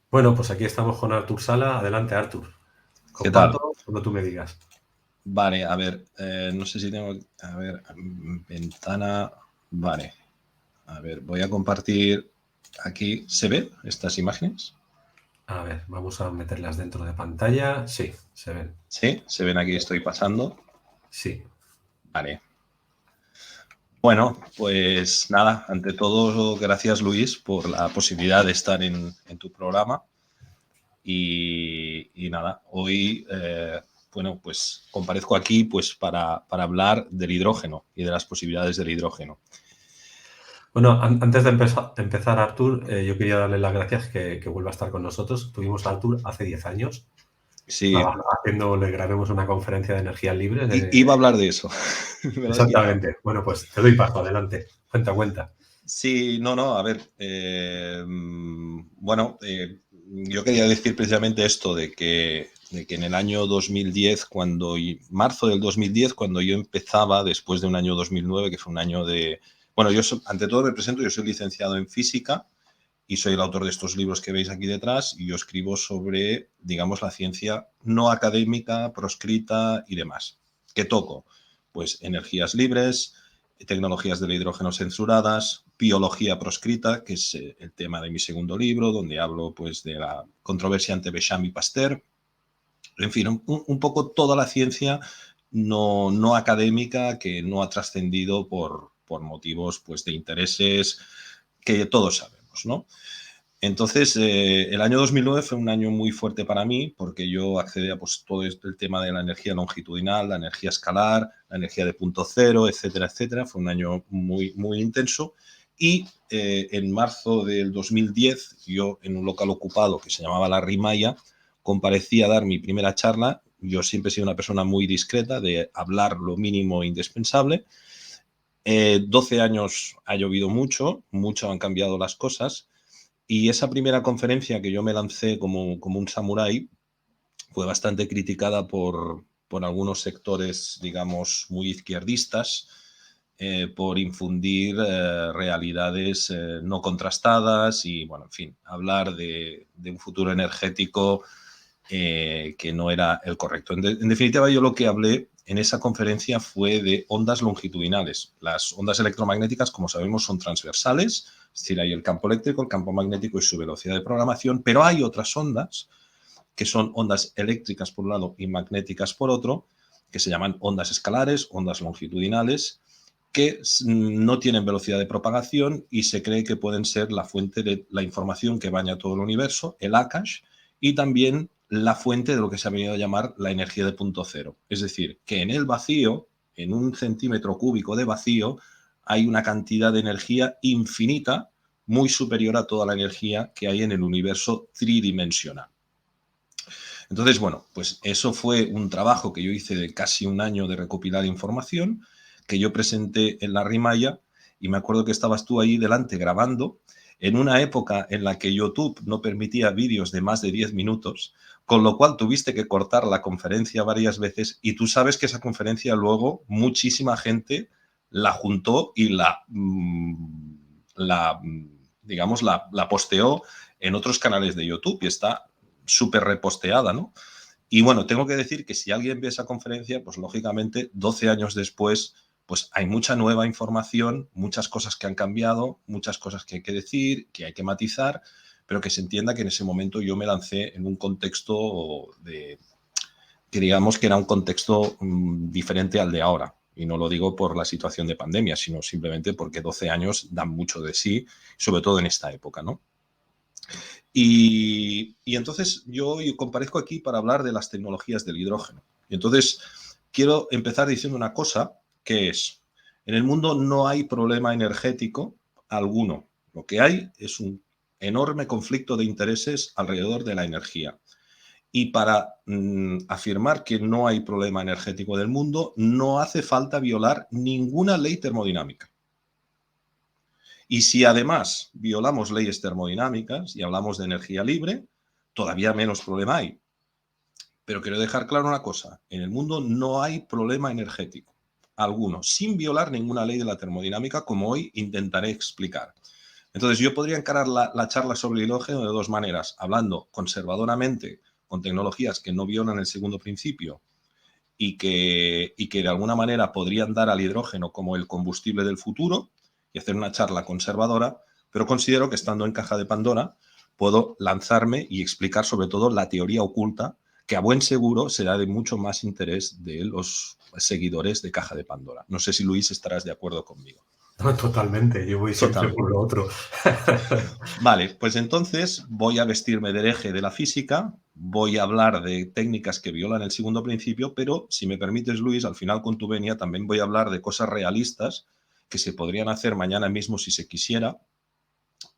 Bueno, pues aquí estamos con Artur Sala. Adelante, Artur. ¿Qué tal? Comparto cuando tú me digas. Vale, a ver, no sé si tengo, a ver, ventana, vale, a ver, voy a compartir aquí, ¿se ve estas imágenes? A ver, vamos a meterlas dentro de pantalla. Sí, se ven. Sí, se ven aquí, estoy pasando, Sí. vale. Bueno, pues nada, ante todo, gracias Luis por la posibilidad de estar en tu programa y nada, hoy, bueno, pues comparezco aquí pues para hablar del hidrógeno y de las posibilidades del hidrógeno. Bueno, antes de empezar, Artur, yo quería darle las gracias que vuelva a estar con nosotros. Tuvimos a Artur hace 10 años. Sí, Le grabemos una conferencia de energías libres. iba a hablar de eso. Exactamente. Bueno, pues te doy paso. Adelante. Cuenta, cuenta. Sí, no, a ver, bueno, yo quería decir precisamente esto de que en el año 2010, marzo del 2010, cuando yo empezaba, después de un año 2009, que fue un año de, bueno, ante todo me presento, yo soy licenciado en física y soy el autor de estos libros que veis aquí detrás y yo escribo sobre, digamos, la ciencia no académica, proscrita y demás. ¿Qué toco? Pues energías libres, tecnologías del hidrógeno censuradas, biología proscrita, que es el tema de mi segundo libro, donde hablo pues de la controversia entre Béchamp y Pasteur. En fin, un poco toda la ciencia no académica que no ha trascendido por motivos pues, de intereses que todos sabemos, ¿no? Entonces, el año 2009 fue un año muy fuerte para mí porque yo accedí a pues, todo el tema de la energía longitudinal, la energía escalar, la energía de punto cero, etcétera, etcétera. Fue un año muy, muy intenso. Y en marzo del 2010, yo en un local ocupado que se llamaba La Rimaya, comparecí a dar mi primera charla. Yo siempre he sido una persona muy discreta, de hablar lo mínimo indispensable. 12 años ha llovido mucho, mucho han cambiado las cosas. Y esa primera conferencia que yo me lancé como un samurái fue bastante criticada por algunos sectores, digamos, muy izquierdistas, por infundir realidades no contrastadas y, bueno, en fin, hablar de un futuro energético que no era el correcto. En definitiva, yo lo que hablé en esa conferencia fue de ondas longitudinales. Las ondas electromagnéticas, como sabemos, son transversales, es decir, hay el campo eléctrico, el campo magnético y su velocidad de programación, pero hay otras ondas, que son ondas eléctricas por un lado y magnéticas por otro, que se llaman ondas escalares, ondas longitudinales, que no tienen velocidad de propagación y se cree que pueden ser la fuente de la información que baña todo el universo, el Akash, y también la fuente de lo que se ha venido a llamar la energía de punto cero. Es decir, que en el vacío, en un centímetro cúbico de vacío, hay una cantidad de energía infinita muy superior a toda la energía que hay en el universo tridimensional. Entonces, bueno, pues eso fue un trabajo que yo hice de casi un año de recopilar información, que yo presenté en la Rimaya, y me acuerdo que estabas tú ahí delante grabando, en una época en la que YouTube no permitía vídeos de más de 10 minutos, con lo cual tuviste que cortar la conferencia varias veces, y tú sabes que esa conferencia luego muchísima gente la juntó y digamos, la posteó en otros canales de YouTube y está súper reposteada, ¿no? Y bueno, tengo que decir que si alguien ve esa conferencia, pues lógicamente 12 años después, pues hay mucha nueva información, muchas cosas que han cambiado, muchas cosas que hay que decir, que hay que matizar, pero que se entienda que en ese momento yo me lancé en un contexto que digamos que era un contexto diferente al de ahora. Y no lo digo por la situación de pandemia, sino simplemente porque 12 años dan mucho de sí, sobre todo en esta época, ¿no? Y entonces yo comparezco aquí para hablar de las tecnologías del hidrógeno. Y entonces quiero empezar diciendo una cosa, que es, en el mundo no hay problema energético alguno. Lo que hay es un enorme conflicto de intereses alrededor de la energía. Y para afirmar que no hay problema energético del mundo, no hace falta violar ninguna ley termodinámica. Y si además violamos leyes termodinámicas y hablamos de energía libre, todavía menos problema hay. Pero quiero dejar claro una cosa, en el mundo no hay problema energético alguno, sin violar ninguna ley de la termodinámica, como hoy intentaré explicar. Entonces yo podría encarar la charla sobre el hidrógeno de dos maneras, hablando conservadoramente con tecnologías que no violan el segundo principio y que de alguna manera podrían dar al hidrógeno como el combustible del futuro y hacer una charla conservadora, pero considero que estando en Caja de Pandora puedo lanzarme y explicar sobre todo la teoría oculta, que a buen seguro será de mucho más interés de los seguidores de Caja de Pandora. No sé si Luis estarás de acuerdo conmigo. No, totalmente, yo voy siempre Totalmente. por lo otro. Vale, pues entonces voy a vestirme de hereje de la física, voy a hablar de técnicas que violan el segundo principio, pero si me permites, Luis, al final con tu venia también voy a hablar de cosas realistas que se podrían hacer mañana mismo si se quisiera,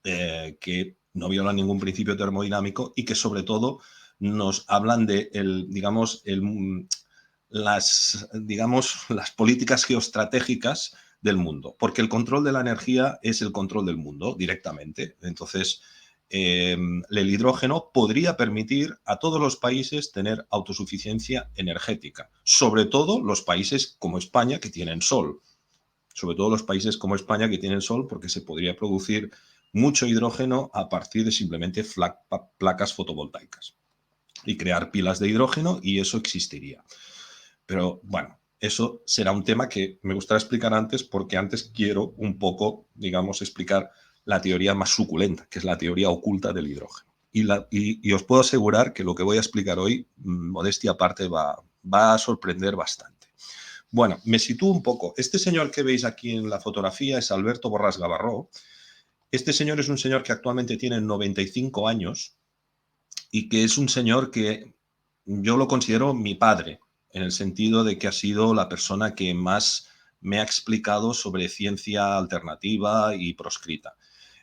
que no violan ningún principio termodinámico y que sobre todo nos hablan de las políticas geoestratégicas del mundo, porque el control de la energía es el control del mundo directamente. Entonces, el hidrógeno podría permitir a todos los países tener autosuficiencia energética, sobre todo los países como España que tienen sol, sobre todo los países como España que tienen sol, porque se podría producir mucho hidrógeno a partir de simplemente placas fotovoltaicas y crear pilas de hidrógeno y eso existiría. Pero bueno, eso será un tema que me gustaría explicar antes porque antes quiero un poco, digamos, explicar la teoría más suculenta, que es la teoría oculta del hidrógeno. Y os puedo asegurar que lo que voy a explicar hoy, modestia aparte, va a sorprender bastante. Bueno, me sitúo un poco. Este señor que veis aquí en la fotografía es Alberto Borràs Gavarró. Este señor es un señor que actualmente tiene 95 años y que es un señor que yo lo considero mi padre, en el sentido de que ha sido la persona que más me ha explicado sobre ciencia alternativa y proscrita.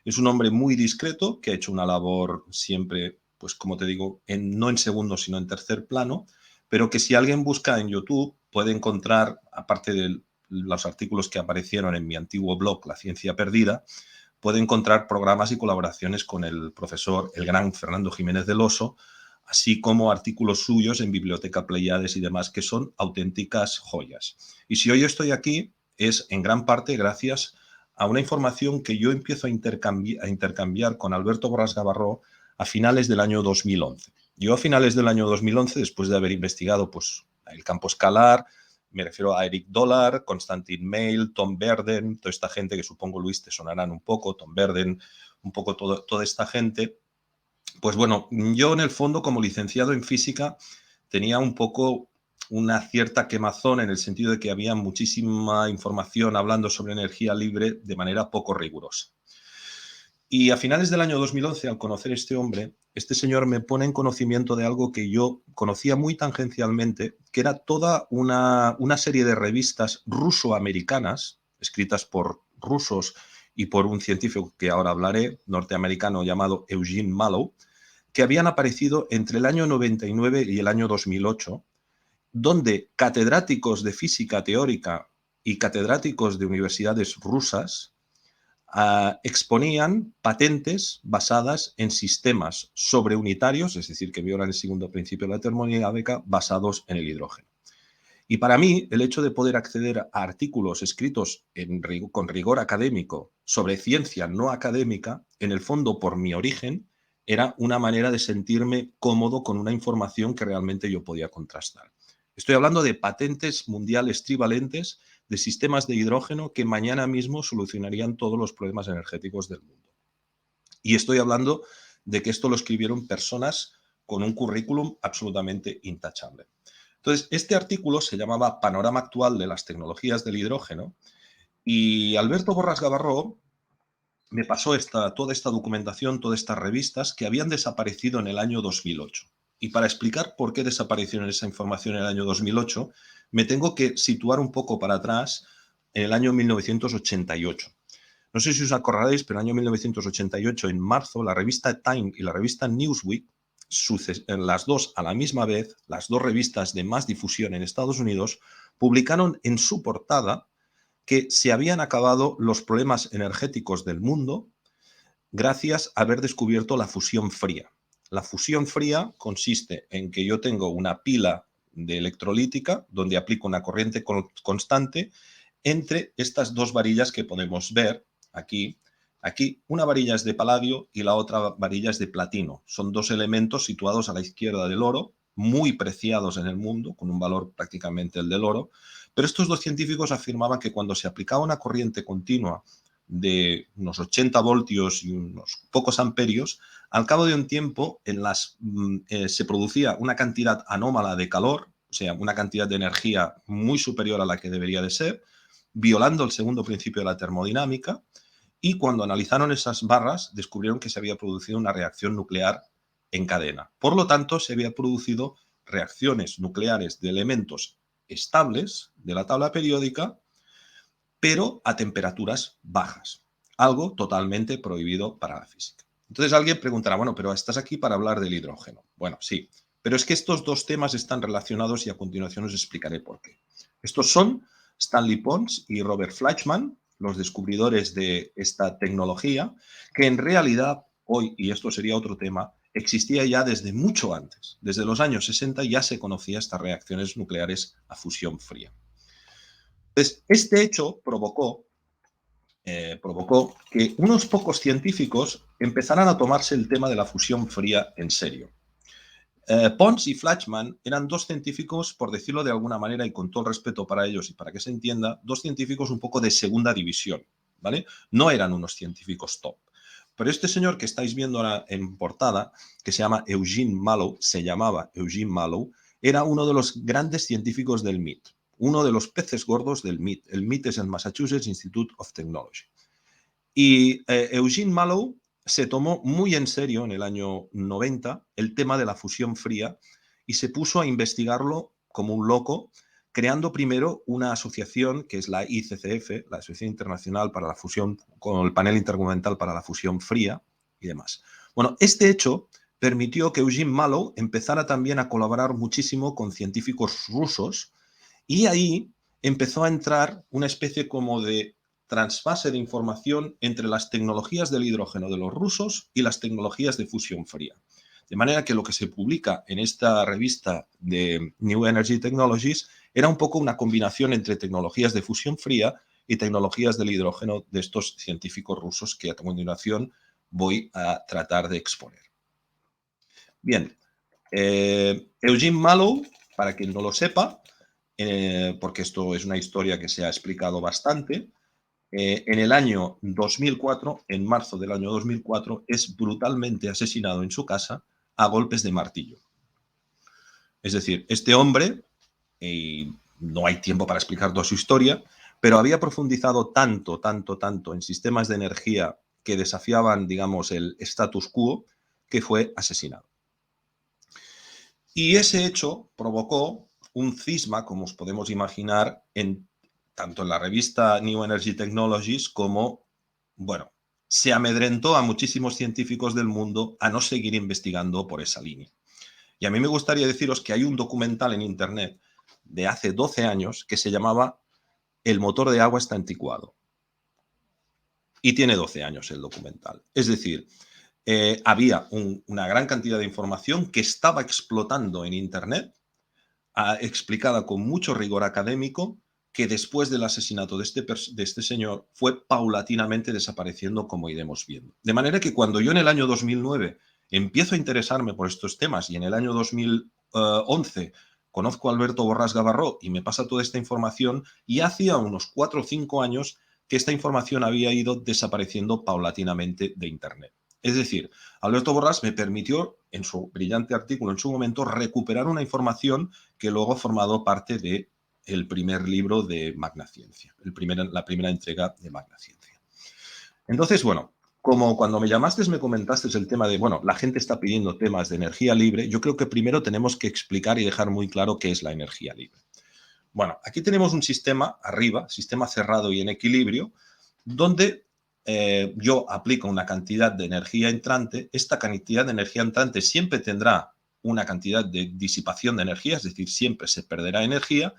Es un hombre muy discreto que ha hecho una labor siempre, pues como te digo, no en segundo, sino en tercer plano, pero que si alguien busca en YouTube puede encontrar, aparte de los artículos que aparecieron en mi antiguo blog, La Ciencia Perdida, puede encontrar programas y colaboraciones con el profesor, el gran Fernando Jiménez del Oso, así como artículos suyos en Biblioteca Pleiades y demás, que son auténticas joyas. Y si hoy estoy aquí, es en gran parte gracias a una información que yo empiezo a intercambiar con Alberto Borràs Gavarró a finales del año 2011. Yo a finales del año 2011, después de haber investigado pues, el campo escalar, me refiero a Eric Dollar, Constantin Mail, Tom Verden, toda esta gente que supongo, Luis, te sonarán un poco, Tom Verden, un poco toda esta gente. Pues bueno, yo en el fondo como licenciado en física tenía un poco una cierta quemazón en el sentido de que había muchísima información hablando sobre energía libre de manera poco rigurosa. Y a finales del año 2011, al conocer a este hombre, este señor me pone en conocimiento de algo que yo conocía muy tangencialmente, que era toda una serie de revistas ruso-americanas, escritas por rusos y por un científico que ahora hablaré, norteamericano llamado Eugene Mallow, que habían aparecido entre el año 99 y el año 2008, donde catedráticos de física teórica y catedráticos de universidades rusas exponían patentes basadas en sistemas sobreunitarios, es decir, que violan el segundo principio de la termodinámica, basados en el hidrógeno. Y para mí, el hecho de poder acceder a artículos escritos con rigor académico sobre ciencia no académica, en el fondo por mi origen, era una manera de sentirme cómodo con una información que realmente yo podía contrastar. Estoy hablando de patentes mundiales trivalentes de sistemas de hidrógeno que mañana mismo solucionarían todos los problemas energéticos del mundo. Y estoy hablando de que esto lo escribieron personas con un currículum absolutamente intachable. Entonces, este artículo se llamaba Panorama actual de las tecnologías del hidrógeno y Alberto Borràs Gavarró me pasó toda esta documentación, todas estas revistas que habían desaparecido en el año 2008. Y para explicar por qué desaparecieron esa información en el año 2008, me tengo que situar un poco para atrás en el año 1988. No sé si os acordaréis, pero en el año 1988, en marzo, la revista Time y la revista Newsweek, las dos a la misma vez, las dos revistas de más difusión en Estados Unidos, publicaron en su portada que se habían acabado los problemas energéticos del mundo gracias a haber descubierto la fusión fría. La fusión fría consiste en que yo tengo una pila de electrolítica donde aplico una corriente constante entre estas dos varillas que podemos ver aquí. Aquí una varilla es de paladio y la otra varilla es de platino. Son dos elementos situados a la izquierda del oro, muy preciados en el mundo, con un valor prácticamente el del oro. Pero estos dos científicos afirmaban que cuando se aplicaba una corriente continua de unos 80 voltios y unos pocos amperios, al cabo de un tiempo se producía una cantidad anómala de calor, o sea, una cantidad de energía muy superior a la que debería de ser, violando el segundo principio de la termodinámica, y cuando analizaron esas barras descubrieron que se había producido una reacción nuclear en cadena. Por lo tanto, se había producido reacciones nucleares de elementos estables de la tabla periódica, pero a temperaturas bajas, algo totalmente prohibido para la física. Entonces alguien preguntará, bueno, pero estás aquí para hablar del hidrógeno. Bueno, sí, pero es que estos dos temas están relacionados y a continuación os explicaré por qué. Estos son Stanley Pons y Robert Fleischmann, los descubridores de esta tecnología, que en realidad hoy, y esto sería otro tema, existía ya desde mucho antes. Desde los años 60 ya se conocía estas reacciones nucleares a fusión fría. Entonces, este hecho provocó que unos pocos científicos empezaran a tomarse el tema de la fusión fría en serio. Pons y Fleischmann eran dos científicos, por decirlo de alguna manera, y con todo el respeto para ellos y para que se entienda, dos científicos un poco de segunda división, ¿vale? No eran unos científicos top. Pero este señor que estáis viendo ahora en portada, que se llamaba Eugene Mallow, era uno de los grandes científicos del MIT, uno de los peces gordos del MIT. El MIT es el Massachusetts Institute of Technology. Y Eugene Mallow se tomó muy en serio en el año 90 el tema de la fusión fría y se puso a investigarlo como un loco, creando primero una asociación que es la ICCF, la Asociación Internacional para la Fusión, con el Panel Intergubernamental para la Fusión Fría y demás. Bueno, este hecho permitió que Eugene Mallow empezara también a colaborar muchísimo con científicos rusos y ahí empezó a entrar una especie como de trasvase de información entre las tecnologías del hidrógeno de los rusos y las tecnologías de fusión fría. De manera que lo que se publica en esta revista de New Energy Technologies era un poco una combinación entre tecnologías de fusión fría y tecnologías del hidrógeno de estos científicos rusos que a continuación voy a tratar de exponer. Bien, Eugene Mallow, para quien no lo sepa, porque esto es una historia que se ha explicado bastante, en el año 2004, en marzo del año 2004, es brutalmente asesinado en su casa a golpes de martillo. Es decir, este hombre, y no hay tiempo para explicar toda su historia, pero había profundizado tanto en sistemas de energía que desafiaban, digamos, el status quo, que fue asesinado. Y ese hecho provocó un cisma, como os podemos imaginar, tanto en la revista New Energy Technologies como, bueno, se amedrentó a muchísimos científicos del mundo a no seguir investigando por esa línea. Y a mí me gustaría deciros que hay un documental en Internet de hace 12 años que se llamaba El motor de agua está anticuado. Y tiene 12 años el documental. Es decir, había una gran cantidad de información que estaba explotando en Internet, explicada con mucho rigor académico, que después del asesinato de este señor fue paulatinamente desapareciendo, como iremos viendo. De manera que cuando yo en el año 2009 empiezo a interesarme por estos temas y en el año 2011 conozco a Alberto Borràs Gavarró y me pasa toda esta información, y hacía unos 4 o 5 años que esta información había ido desapareciendo paulatinamente de Internet. Es decir, Alberto Borràs me permitió, en su brillante artículo en su momento, recuperar una información que luego ha formado parte del primer libro de Magna Ciencia, la primera entrega de Magna Ciencia. Entonces, bueno, como cuando me llamaste me comentaste el tema de, bueno, la gente está pidiendo temas de energía libre, yo creo que primero tenemos que explicar y dejar muy claro qué es la energía libre. Bueno, aquí tenemos un sistema arriba, sistema cerrado y en equilibrio, donde yo aplico una cantidad de energía entrante. Esta cantidad de energía entrante siempre tendrá una cantidad de disipación de energía, es decir, siempre se perderá energía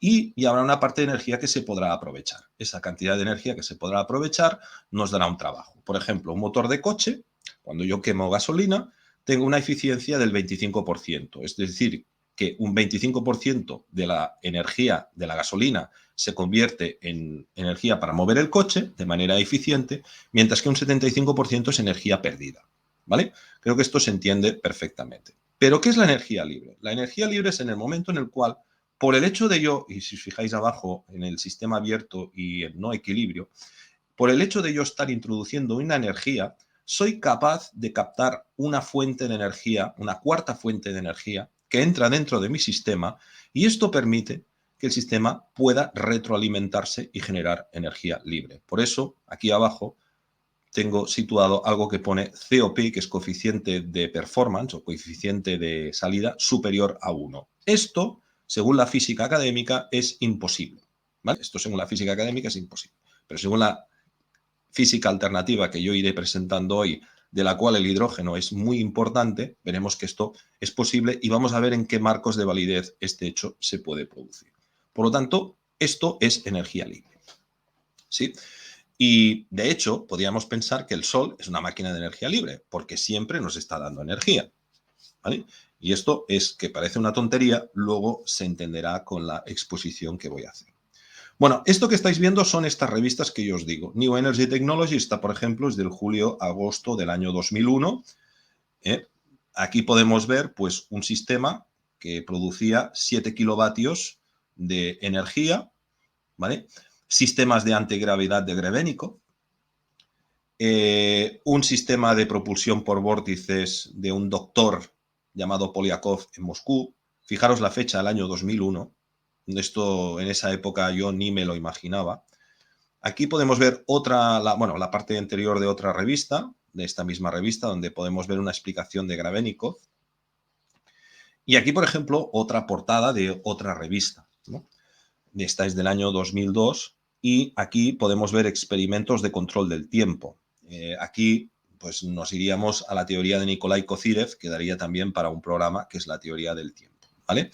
y habrá una parte de energía que se podrá aprovechar. Esa cantidad de energía que se podrá aprovechar nos dará un trabajo. Por ejemplo, un motor de coche, cuando yo quemo gasolina, tengo una eficiencia del 25%. Es decir, que un 25% de la energía de la gasolina se convierte en energía para mover el coche de manera eficiente, mientras que un 75% es energía perdida, ¿vale? Creo que esto se entiende perfectamente. Pero, ¿qué es la energía libre? La energía libre es en el momento en el cual, por el hecho de yo, y si os fijáis abajo en el sistema abierto y el no equilibrio, por el hecho de yo estar introduciendo una energía, soy capaz de captar una fuente de energía, una cuarta fuente de energía, que entra dentro de mi sistema, y esto permite que el sistema pueda retroalimentarse y generar energía libre. Por eso, aquí abajo tengo situado algo que pone COP, que es coeficiente de performance o coeficiente de salida superior a 1. Esto, según la física académica, es imposible, ¿vale? Esto, según la física académica, es imposible. Pero según la física alternativa que yo iré presentando hoy, de la cual el hidrógeno es muy importante, veremos que esto es posible y vamos a ver en qué marcos de validez este hecho se puede producir. Por lo tanto, esto es energía libre, ¿sí? Y, de hecho, podríamos pensar que el Sol es una máquina de energía libre, porque siempre nos está dando energía, ¿vale? Y esto es que parece una tontería, luego se entenderá con la exposición que voy a hacer. Bueno, esto que estáis viendo son estas revistas que yo os digo. New Energy Technology, esta, por ejemplo, es del julio-agosto del año 2001. Aquí podemos ver, pues, un sistema que producía 7 kilovatios de energía, ¿vale? Sistemas de antigravedad de Grevénico, un sistema de propulsión por vórtices de un doctor llamado Polyakov en Moscú. Fijaros la fecha, el año 2001. Esto en esa época yo ni me lo imaginaba. Aquí podemos ver la parte anterior de otra revista, de esta misma revista, donde podemos ver una explicación de Grevénico. Y aquí, por ejemplo, otra portada de otra revista, ¿no? Esta es del año 2002 y aquí podemos ver experimentos de control del tiempo. Aquí pues nos iríamos a la teoría de Nikolai Kozyrev, que daría también para un programa que es la teoría del tiempo, ¿vale?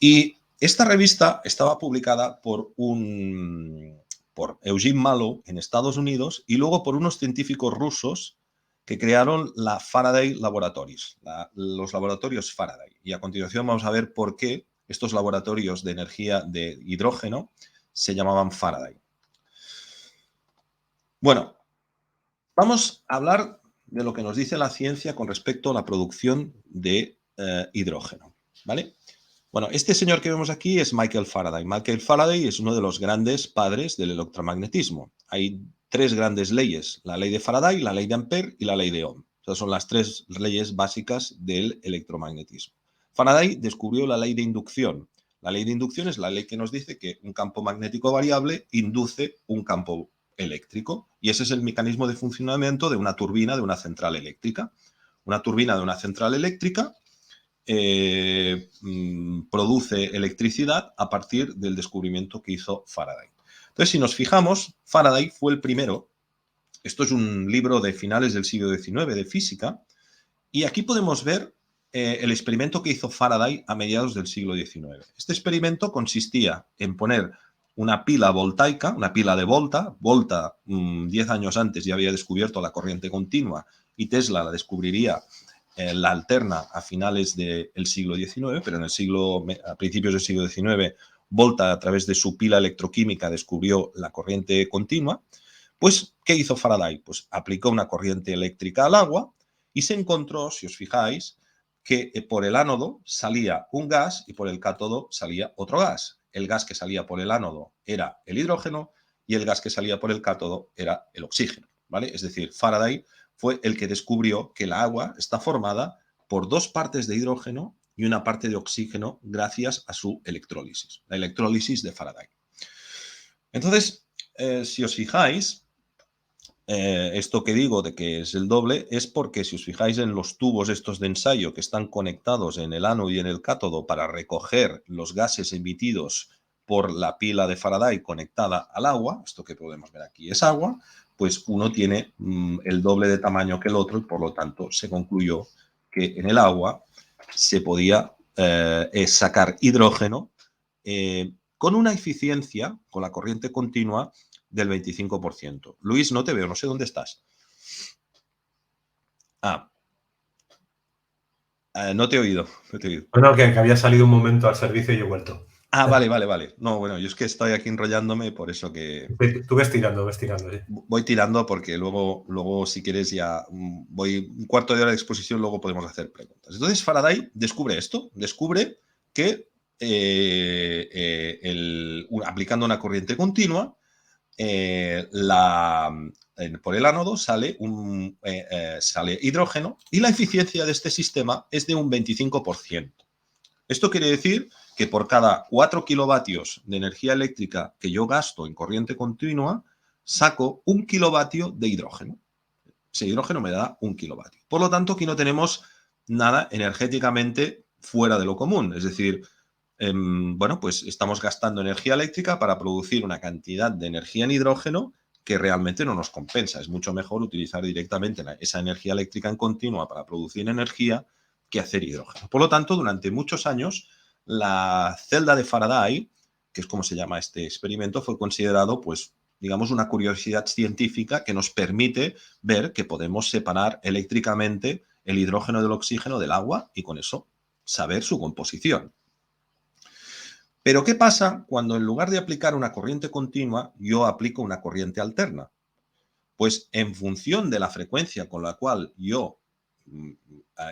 Y esta revista estaba publicada por Eugene Mallow en Estados Unidos y luego por unos científicos rusos que crearon la Faraday Laboratories, los laboratorios Faraday. Y a continuación vamos a ver por qué estos laboratorios de energía de hidrógeno se llamaban Faraday. Bueno, vamos a hablar de lo que nos dice la ciencia con respecto a la producción de hidrógeno, ¿vale? Bueno, este señor que vemos aquí es Michael Faraday. Michael Faraday es uno de los grandes padres del electromagnetismo. Hay 3 grandes leyes, la ley de Faraday, la ley de Ampère y la ley de Ohm. Esas son las 3 leyes básicas del electromagnetismo. Faraday descubrió la ley de inducción. La ley de inducción es la ley que nos dice que un campo magnético variable induce un campo eléctrico y ese es el mecanismo de funcionamiento de una turbina de una central eléctrica. Una turbina de una central eléctrica produce electricidad a partir del descubrimiento que hizo Faraday. Entonces, si nos fijamos, Faraday fue el primero. Esto es un libro de finales del siglo XIX de física y aquí podemos ver el experimento que hizo Faraday a mediados del siglo XIX. Este experimento consistía en poner una pila voltaica, una pila de Volta. Volta 10 años antes ya había descubierto la corriente continua y Tesla la descubriría la alterna a finales del siglo XIX, pero a principios del siglo XIX, Volta, a través de su pila electroquímica, descubrió la corriente continua. Pues, ¿qué hizo Faraday? Pues aplicó una corriente eléctrica al agua y se encontró, si os fijáis, que por el ánodo salía un gas y por el cátodo salía otro gas. El gas que salía por el ánodo era el hidrógeno y el gas que salía por el cátodo era el oxígeno, ¿vale? Es decir, Faraday fue el que descubrió que el agua está formada por 2 partes de hidrógeno y una parte de oxígeno gracias a su electrólisis, la electrólisis de Faraday. Entonces, si os fijáis, esto que digo de que es el doble es porque si os fijáis en los tubos estos de ensayo que están conectados en el ánodo y en el cátodo para recoger los gases emitidos por la pila de Faraday conectada al agua, esto que podemos ver aquí es agua, pues uno tiene el doble de tamaño que el otro y por lo tanto se concluyó que en el agua se podía sacar hidrógeno con una eficiencia, con la corriente continua, del 25%. Luis, no te veo, no sé dónde estás. Ah. No te he oído, no te he oído. Bueno, que había salido un momento al servicio y he vuelto. Ah, vale, vale, vale. No, bueno, yo es que estoy aquí enrollándome, por eso que Tú ves tirando, sí. voy tirando, porque luego si quieres ya voy un cuarto de hora de exposición, luego podemos hacer preguntas. Entonces Faraday descubre esto, descubre que aplicando una corriente continua, por el ánodo sale hidrógeno y la eficiencia de este sistema es de un 25%. Esto quiere decir que por cada 4 kilovatios de energía eléctrica que yo gasto en corriente continua, saco 1 kilovatio de hidrógeno. Ese hidrógeno me da 1 kilovatio. Por lo tanto, aquí no tenemos nada energéticamente fuera de lo común. Es decir, bueno, pues estamos gastando energía eléctrica para producir una cantidad de energía en hidrógeno que realmente no nos compensa. Es mucho mejor utilizar directamente esa energía eléctrica en continua para producir energía que hacer hidrógeno. Por lo tanto, durante muchos años, la celda de Faraday, que es como se llama este experimento, fue considerado, pues, digamos, una curiosidad científica que nos permite ver que podemos separar eléctricamente el hidrógeno del oxígeno del agua y con eso saber su composición. Pero ¿qué pasa cuando en lugar de aplicar una corriente continua, yo aplico una corriente alterna? Pues en función de la frecuencia con la cual yo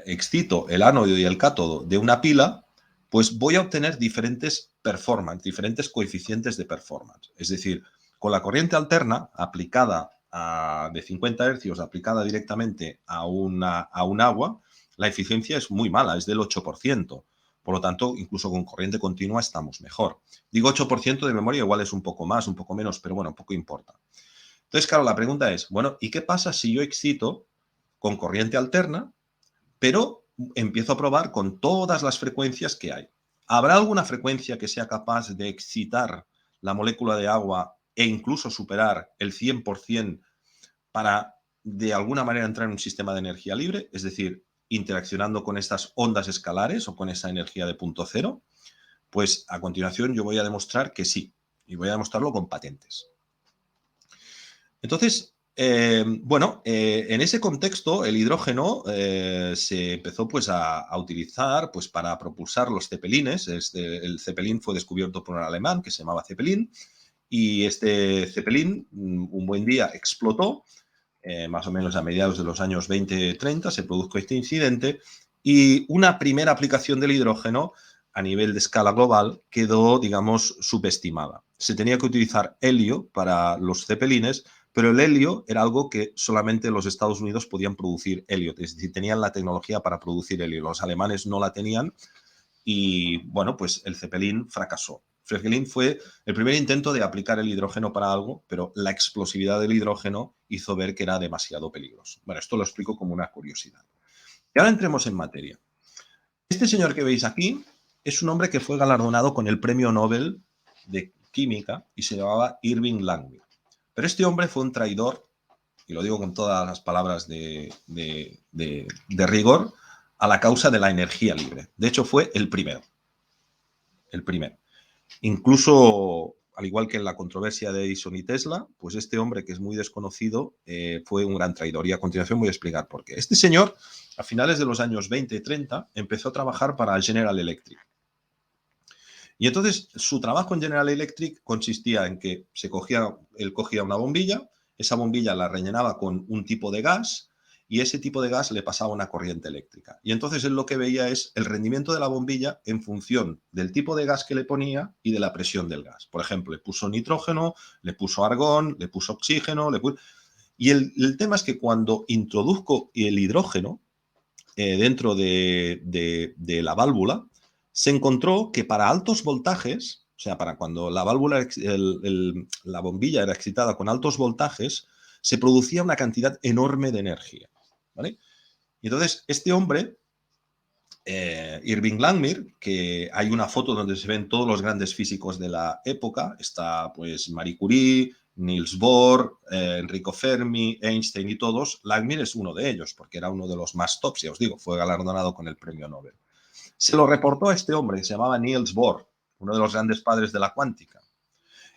excito el ánodo y el cátodo de una pila, pues voy a obtener diferentes performance, diferentes coeficientes de performance. Es decir, con la corriente alterna aplicada de 50 Hz, aplicada directamente a un agua, la eficiencia es muy mala, es del 8%. Por lo tanto, incluso con corriente continua estamos mejor. Digo 8% de memoria, igual es un poco más, un poco menos, pero bueno, poco importa. Entonces, claro, la pregunta es, bueno, ¿y qué pasa si yo excito con corriente alterna, pero empiezo a probar con todas las frecuencias que hay? ¿Habrá alguna frecuencia que sea capaz de excitar la molécula de agua e incluso superar el 100% para, de alguna manera, entrar en un sistema de energía libre? Es decir, interaccionando con estas ondas escalares o con esa energía de punto cero. Pues a continuación yo voy a demostrar que sí, y voy a demostrarlo con patentes. Entonces, bueno, en ese contexto el hidrógeno se empezó pues a utilizar pues para propulsar los cepelines. El cepelín fue descubierto por un alemán que se llamaba Zeppelin, y este Zeppelin un buen día explotó, más o menos a mediados de los años 20-30 se produjo este incidente, y una primera aplicación del hidrógeno a nivel de escala global quedó, digamos, subestimada. Se tenía que utilizar helio para los cepelines, pero el helio era algo que solamente los Estados Unidos podían producir helio, es decir, tenían la tecnología para producir helio. Los alemanes no la tenían y, bueno, pues el Zeppelin fracasó. Zeppelin fue el primer intento de aplicar el hidrógeno para algo, pero la explosividad del hidrógeno hizo ver que era demasiado peligroso. Bueno, esto lo explico como una curiosidad. Y ahora entremos en materia. Este señor que veis aquí es un hombre que fue galardonado con el Premio Nobel de Química y se llamaba Irving Langmuir. Pero este hombre fue un traidor, y lo digo con todas las palabras de rigor, a la causa de la energía libre. De hecho, fue el primero. El primero. Incluso, al igual que en la controversia de Edison y Tesla, pues este hombre, que es muy desconocido, fue un gran traidor. Y a continuación voy a explicar por qué. Este señor, a finales de los años 20 y 30, empezó a trabajar para General Electric. Y entonces su trabajo en General Electric consistía en que él cogía una bombilla, esa bombilla la rellenaba con un tipo de gas y ese tipo de gas le pasaba una corriente eléctrica. Y entonces él lo que veía es el rendimiento de la bombilla en función del tipo de gas que le ponía y de la presión del gas. Por ejemplo, le puso nitrógeno, le puso argón, le puso oxígeno. Y el tema es que cuando introduzco el hidrógeno dentro de la válvula, se encontró que para altos voltajes, o sea, para cuando la válvula, la bombilla era excitada con altos voltajes, se producía una cantidad enorme de energía, ¿vale? Y entonces este hombre, Irving Langmuir, que hay una foto donde se ven todos los grandes físicos de la época, está pues Marie Curie, Niels Bohr, Enrico Fermi, Einstein y todos. Langmuir es uno de ellos, porque era uno de los más tops, ya os digo, fue galardonado con el premio Nobel. Se lo reportó a este hombre que se llamaba Niels Bohr, uno de los grandes padres de la cuántica.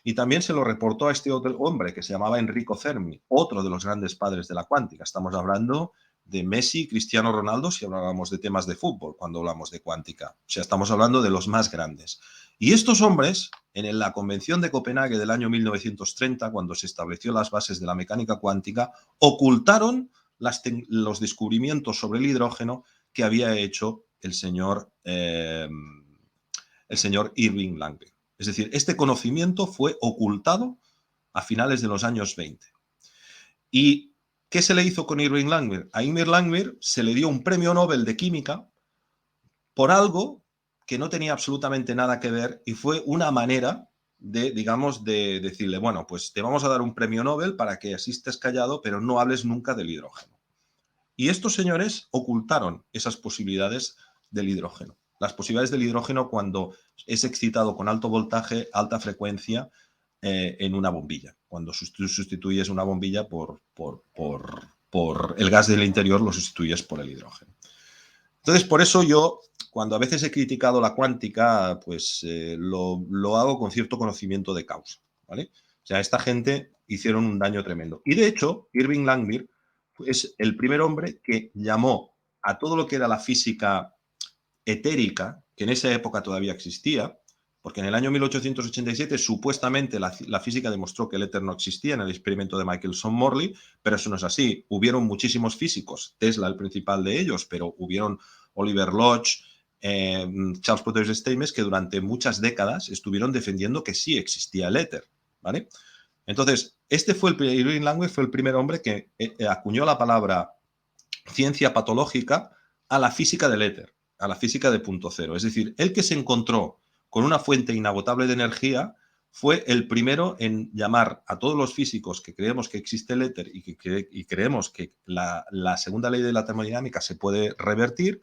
Y también se lo reportó a este otro hombre que se llamaba Enrico Fermi, otro de los grandes padres de la cuántica. Estamos hablando de Messi y Cristiano Ronaldo si habláramos de temas de fútbol, cuando hablamos de cuántica. O sea, estamos hablando de los más grandes. Y estos hombres, en la Convención de Copenhague del año 1930, cuando se estableció las bases de la mecánica cuántica, ocultaron los descubrimientos sobre el hidrógeno que había hecho el señor Irving Langmuir. Es decir, este conocimiento fue ocultado a finales de los años 20. ¿Y qué se le hizo con Irving Langmuir? A Irving Langmuir se le dio un premio Nobel de Química por algo que no tenía absolutamente nada que ver y fue una manera de, digamos, de decirle, bueno, pues te vamos a dar un premio Nobel para que así estés callado, pero no hables nunca del hidrógeno. Y estos señores ocultaron esas posibilidades del hidrógeno. Las posibilidades del hidrógeno cuando es excitado con alto voltaje, alta frecuencia, en una bombilla. Cuando sustituyes una bombilla por el gas del interior, lo sustituyes por el hidrógeno. Entonces, por eso yo, cuando a veces he criticado la cuántica, pues lo hago con cierto conocimiento de causa, ¿vale? O sea, esta gente hicieron un daño tremendo. Y de hecho, Irving Langmuir es el primer hombre que llamó a todo lo que era la física etérica, que en esa época todavía existía, porque en el año 1887 supuestamente la física demostró que el éter no existía en el experimento de Michelson-Morley, pero eso no es así. Hubieron muchísimos físicos, Tesla el principal de ellos, pero hubieron Oliver Lodge, Charles Potts Staines, que durante muchas décadas estuvieron defendiendo que sí existía el éter, ¿vale? Entonces, Irving Langmuir fue el primer hombre que acuñó la palabra ciencia patológica a la física del éter, a la física de punto cero. Es decir, el que se encontró con una fuente inagotable de energía fue el primero en llamar a todos los físicos que creemos que existe el éter y creemos que la segunda ley de la termodinámica se puede revertir,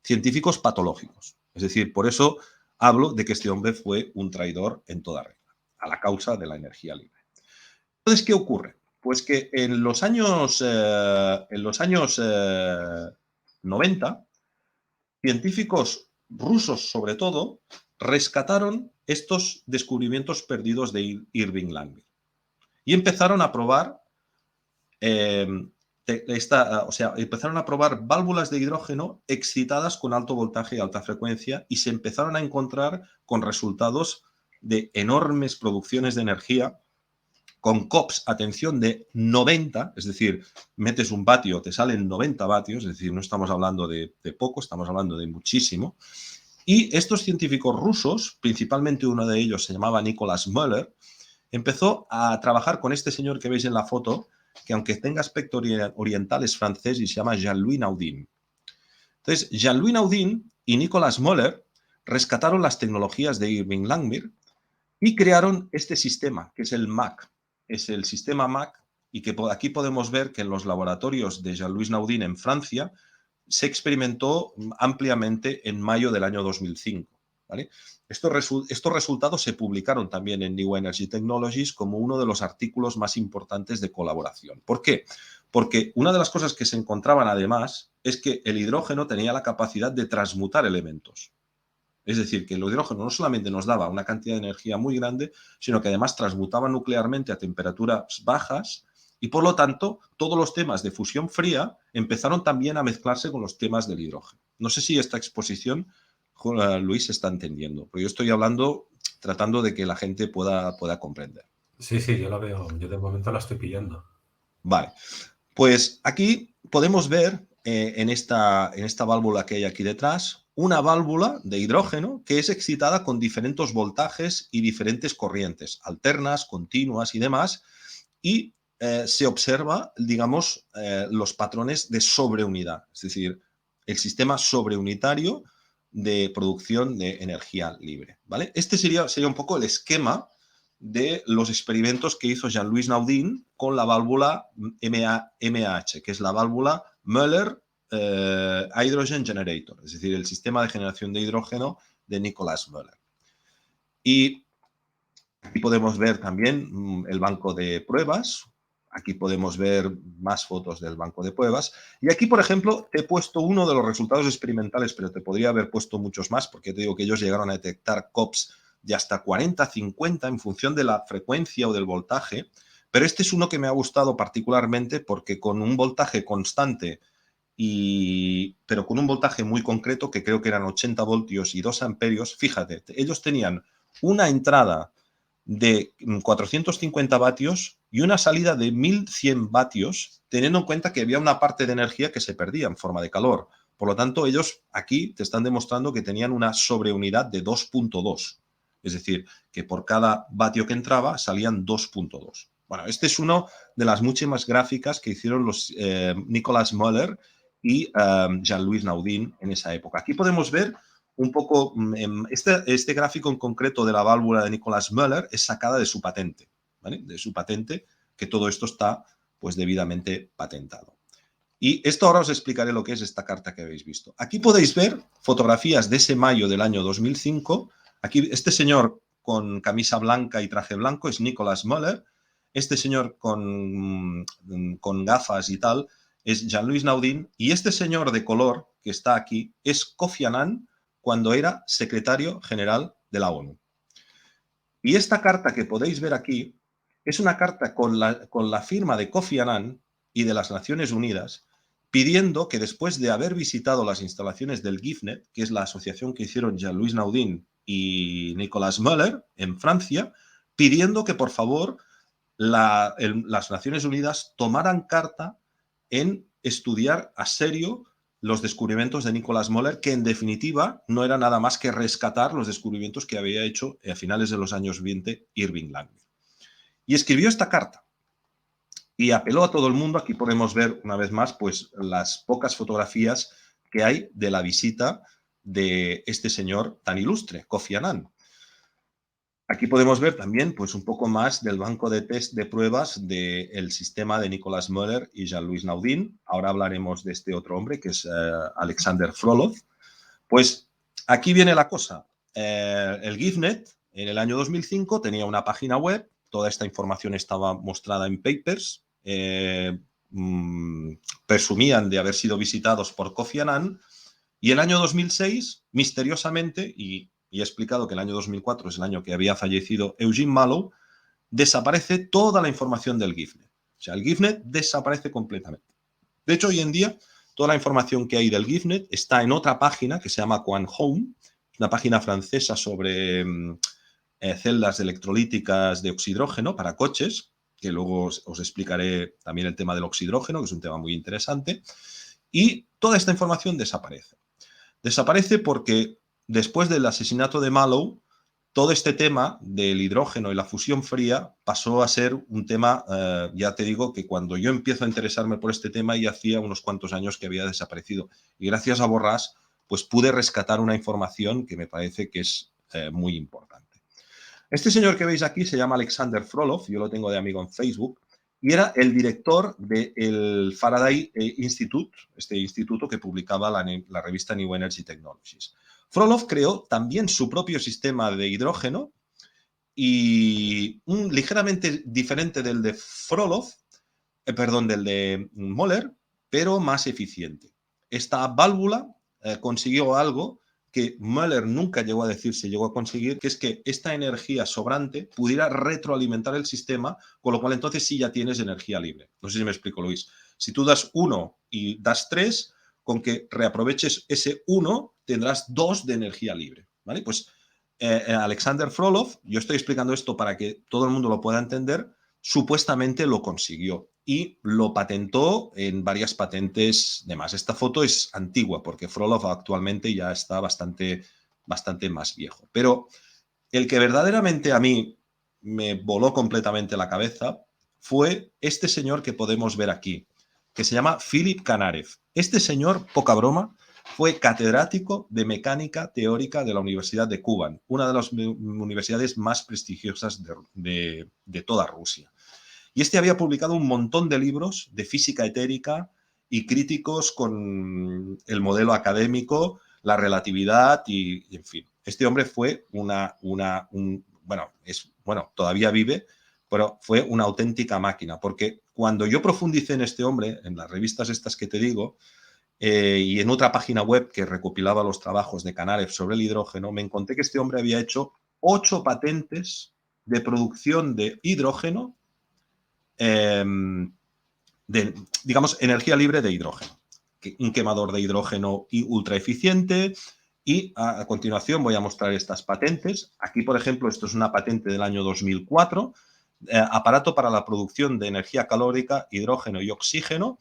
científicos patológicos. Es decir, por eso hablo de que este hombre fue un traidor en toda regla, a la causa de la energía libre. Entonces, ¿qué ocurre? Pues que en los años 90, científicos rusos, sobre todo, rescataron estos descubrimientos perdidos de Irving Langmuir y empezaron a probar empezaron a probar válvulas de hidrógeno excitadas con alto voltaje y alta frecuencia y se empezaron a encontrar con resultados de enormes producciones de energía con COPS, atención, de 90, es decir, metes un vatio, te salen 90 vatios, es decir, no estamos hablando de poco, estamos hablando de muchísimo. Y estos científicos rusos, principalmente uno de ellos se llamaba Nicolas Müller, empezó a trabajar con este señor que veis en la foto, que aunque tenga aspecto oriental es francés y se llama Jean-Louis Naudin. Entonces, Jean-Louis Naudin y Nicolas Müller rescataron las tecnologías de Irving Langmuir y crearon este sistema, que es el MAC. Es el sistema MAC y que aquí podemos ver que en los laboratorios de Jean-Louis Naudin en Francia se experimentó ampliamente en mayo del año 2005. ¿Vale? Estos resultados se publicaron también en New Energy Technologies como uno de los artículos más importantes de colaboración. ¿Por qué? Porque una de las cosas que se encontraban además es que el hidrógeno tenía la capacidad de transmutar elementos. Es decir, que el hidrógeno no solamente nos daba una cantidad de energía muy grande, sino que además transmutaba nuclearmente a temperaturas bajas y, por lo tanto, todos los temas de fusión fría empezaron también a mezclarse con los temas del hidrógeno. No sé si esta exposición, Luis, se está entendiendo, pero yo estoy hablando, tratando de que la gente pueda comprender. Sí, yo la veo, yo de momento la estoy pillando. Vale, pues aquí podemos ver en esta válvula que hay aquí detrás, una válvula de hidrógeno que es excitada con diferentes voltajes y diferentes corrientes, alternas, continuas y demás, y se observa, digamos, los patrones de sobreunidad, es decir, el sistema sobreunitario de producción de energía libre, ¿vale? Este sería un poco el esquema de los experimentos que hizo Jean-Louis Naudin con la válvula MAH, que es la válvula Müller Hydrogen Generator, es decir, el sistema de generación de hidrógeno de Nicolas Müller. Y aquí podemos ver también el banco de pruebas. Aquí podemos ver más fotos del banco de pruebas. Y aquí, por ejemplo, te he puesto uno de los resultados experimentales, pero te podría haber puesto muchos más, porque te digo que ellos llegaron a detectar COPS de hasta 40, 50 en función de la frecuencia o del voltaje. Pero este es uno que me ha gustado particularmente porque con un voltaje constante pero con un voltaje muy concreto, que creo que eran 80 voltios y 2 amperios. Fíjate, ellos tenían una entrada de 450 vatios y una salida de 1100 vatios, teniendo en cuenta que había una parte de energía que se perdía en forma de calor. Por lo tanto, ellos aquí te están demostrando que tenían una sobreunidad de 2.2. Es decir, que por cada vatio que entraba salían 2.2. Bueno, este es uno de las muchas gráficas que hicieron los Nicolas Müller y Jean-Louis Naudin en esa época. Aquí podemos ver un poco, este gráfico en concreto de la válvula de Nicolas Müller es sacada de su patente, ¿vale? De su patente, que todo esto está pues debidamente patentado. Y esto ahora os explicaré lo que es esta carta que habéis visto. Aquí podéis ver fotografías de ese mayo del año 2005. Aquí este señor con camisa blanca y traje blanco es Nicolas Müller. Este señor con gafas y tal es Jean-Louis Naudin. Y este señor de color que está aquí es Kofi Annan cuando era secretario general de la ONU. Y esta carta que podéis ver aquí es una carta con la firma de Kofi Annan y de las Naciones Unidas, pidiendo que después de haber visitado las instalaciones del GIFNet, que es la asociación que hicieron Jean-Louis Naudin y Nicolas Müller en Francia, pidiendo que por favor las Naciones Unidas tomaran carta en estudiar a serio los descubrimientos de Nicolas Müller, que en definitiva no era nada más que rescatar los descubrimientos que había hecho a finales de los años 20 Irving Langmuir. Y escribió esta carta y apeló a todo el mundo. Aquí podemos ver una vez más pues las pocas fotografías que hay de la visita de este señor tan ilustre, Kofi Annan. Aquí podemos ver también pues, un poco más del banco de test de pruebas del sistema de Nicolas Müller y Jean-Louis Naudin. Ahora hablaremos de este otro hombre, que es Alexander Frolov. Pues aquí viene la cosa. El GIFNet, en el año 2005, tenía una página web. Toda esta información estaba mostrada en papers. Presumían de haber sido visitados por Kofi Annan. Y el año 2006, misteriosamente, y he explicado que el año 2004 es el año que había fallecido Eugene Mallow, desaparece toda la información del GIFNet. O sea, el GIFNet desaparece completamente. De hecho, hoy en día, toda la información que hay del GIFNet está en otra página que se llama QuantHome, una página francesa sobre celdas electrolíticas de oxidrógeno para coches, que luego os explicaré también el tema del oxidrógeno, que es un tema muy interesante. Y toda esta información desaparece. Desaparece porque después del asesinato de Mallow, todo este tema del hidrógeno y la fusión fría pasó a ser un tema, ya te digo, que cuando yo empiezo a interesarme por este tema ya hacía unos cuantos años que había desaparecido. Y gracias a Borràs, pues pude rescatar una información que me parece que es muy importante. Este señor que veis aquí se llama Alexander Frolov, yo lo tengo de amigo en Facebook, y era el director del Faraday Institute, este instituto que publicaba la revista New Energy Technologies. Frolov creó también su propio sistema de hidrógeno y ligeramente diferente del de del de Müller, pero más eficiente. Esta válvula consiguió algo que Müller nunca llegó a decir si llegó a conseguir, que es que esta energía sobrante pudiera retroalimentar el sistema, con lo cual entonces sí ya tienes energía libre. No sé si me explico, Luis. Si tú das 1 y das 3, con que reaproveches ese 1, tendrás 2 de energía libre. ¿Vale? Pues Alexander Frolov, yo estoy explicando esto para que todo el mundo lo pueda entender, supuestamente lo consiguió y lo patentó en varias patentes de más. Esta foto es antigua porque Frolov actualmente ya está bastante más viejo. Pero el que verdaderamente a mí me voló completamente la cabeza fue este señor que podemos ver aquí, que se llama Philip Kanarev. Este señor, poca broma, fue catedrático de mecánica teórica de la Universidad de Kuban, una de las universidades más prestigiosas de toda Rusia. Y este había publicado un montón de libros de física etérica y críticos con el modelo académico, la relatividad y en fin. Este hombre fue todavía vive, pero fue una auténtica máquina, porque cuando yo profundicé en este hombre, en las revistas estas que te digo, y en otra página web que recopilaba los trabajos de Kanarev sobre el hidrógeno, me encontré que este hombre había hecho 8 patentes de producción de hidrógeno, digamos, energía libre de hidrógeno. un quemador de hidrógeno y ultra eficiente. Y a continuación voy a mostrar estas patentes. Aquí, por ejemplo, esto es una patente del año 2004, aparato para la producción de energía calórica, hidrógeno y oxígeno,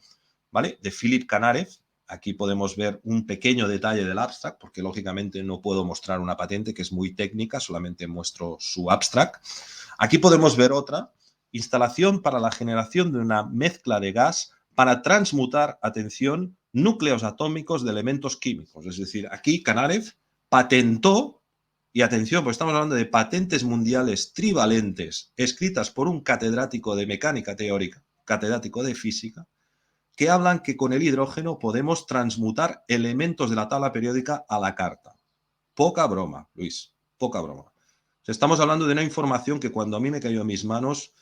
¿vale? De Philip Canarev. Aquí podemos ver un pequeño detalle del abstract, porque lógicamente no puedo mostrar una patente que es muy técnica, solamente muestro su abstract. Aquí podemos ver otra, instalación para la generación de una mezcla de gas para transmutar, atención, núcleos atómicos de elementos químicos. Es decir, aquí Canarev patentó, y atención, pues estamos hablando de patentes mundiales trivalentes escritas por un catedrático de mecánica teórica, catedrático de física, que hablan que con el hidrógeno podemos transmutar elementos de la tabla periódica a la carta. Poca broma, Luis, poca broma. Estamos hablando de una información que cuando a mí me cayó en mis manos,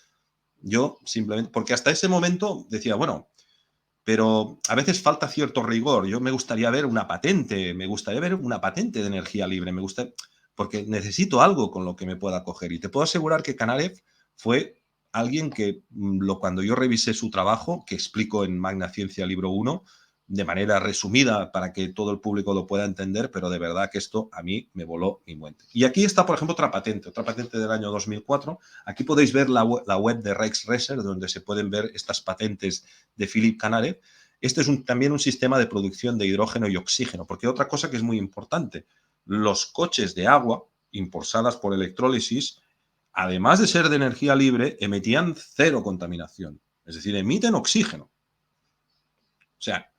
yo simplemente, porque hasta ese momento decía, bueno, pero a veces falta cierto rigor. Yo me gustaría ver una patente de energía libre, porque necesito algo con lo que me pueda coger. Y te puedo asegurar que Canarev fue alguien que cuando yo revisé su trabajo, que explico en Magna Ciencia Libro 1, de manera resumida para que todo el público lo pueda entender, pero de verdad que esto a mí me voló mi mente. Y aquí está, por ejemplo, otra patente del año 2004. Aquí podéis ver la web de Rex Research, donde se pueden ver estas patentes de Philip Canarev. Este es también un sistema de producción de hidrógeno y oxígeno, porque otra cosa que es muy importante, los coches de agua impulsadas por electrólisis, además de ser de energía libre, emitían cero contaminación, es decir, emiten oxígeno. O sea,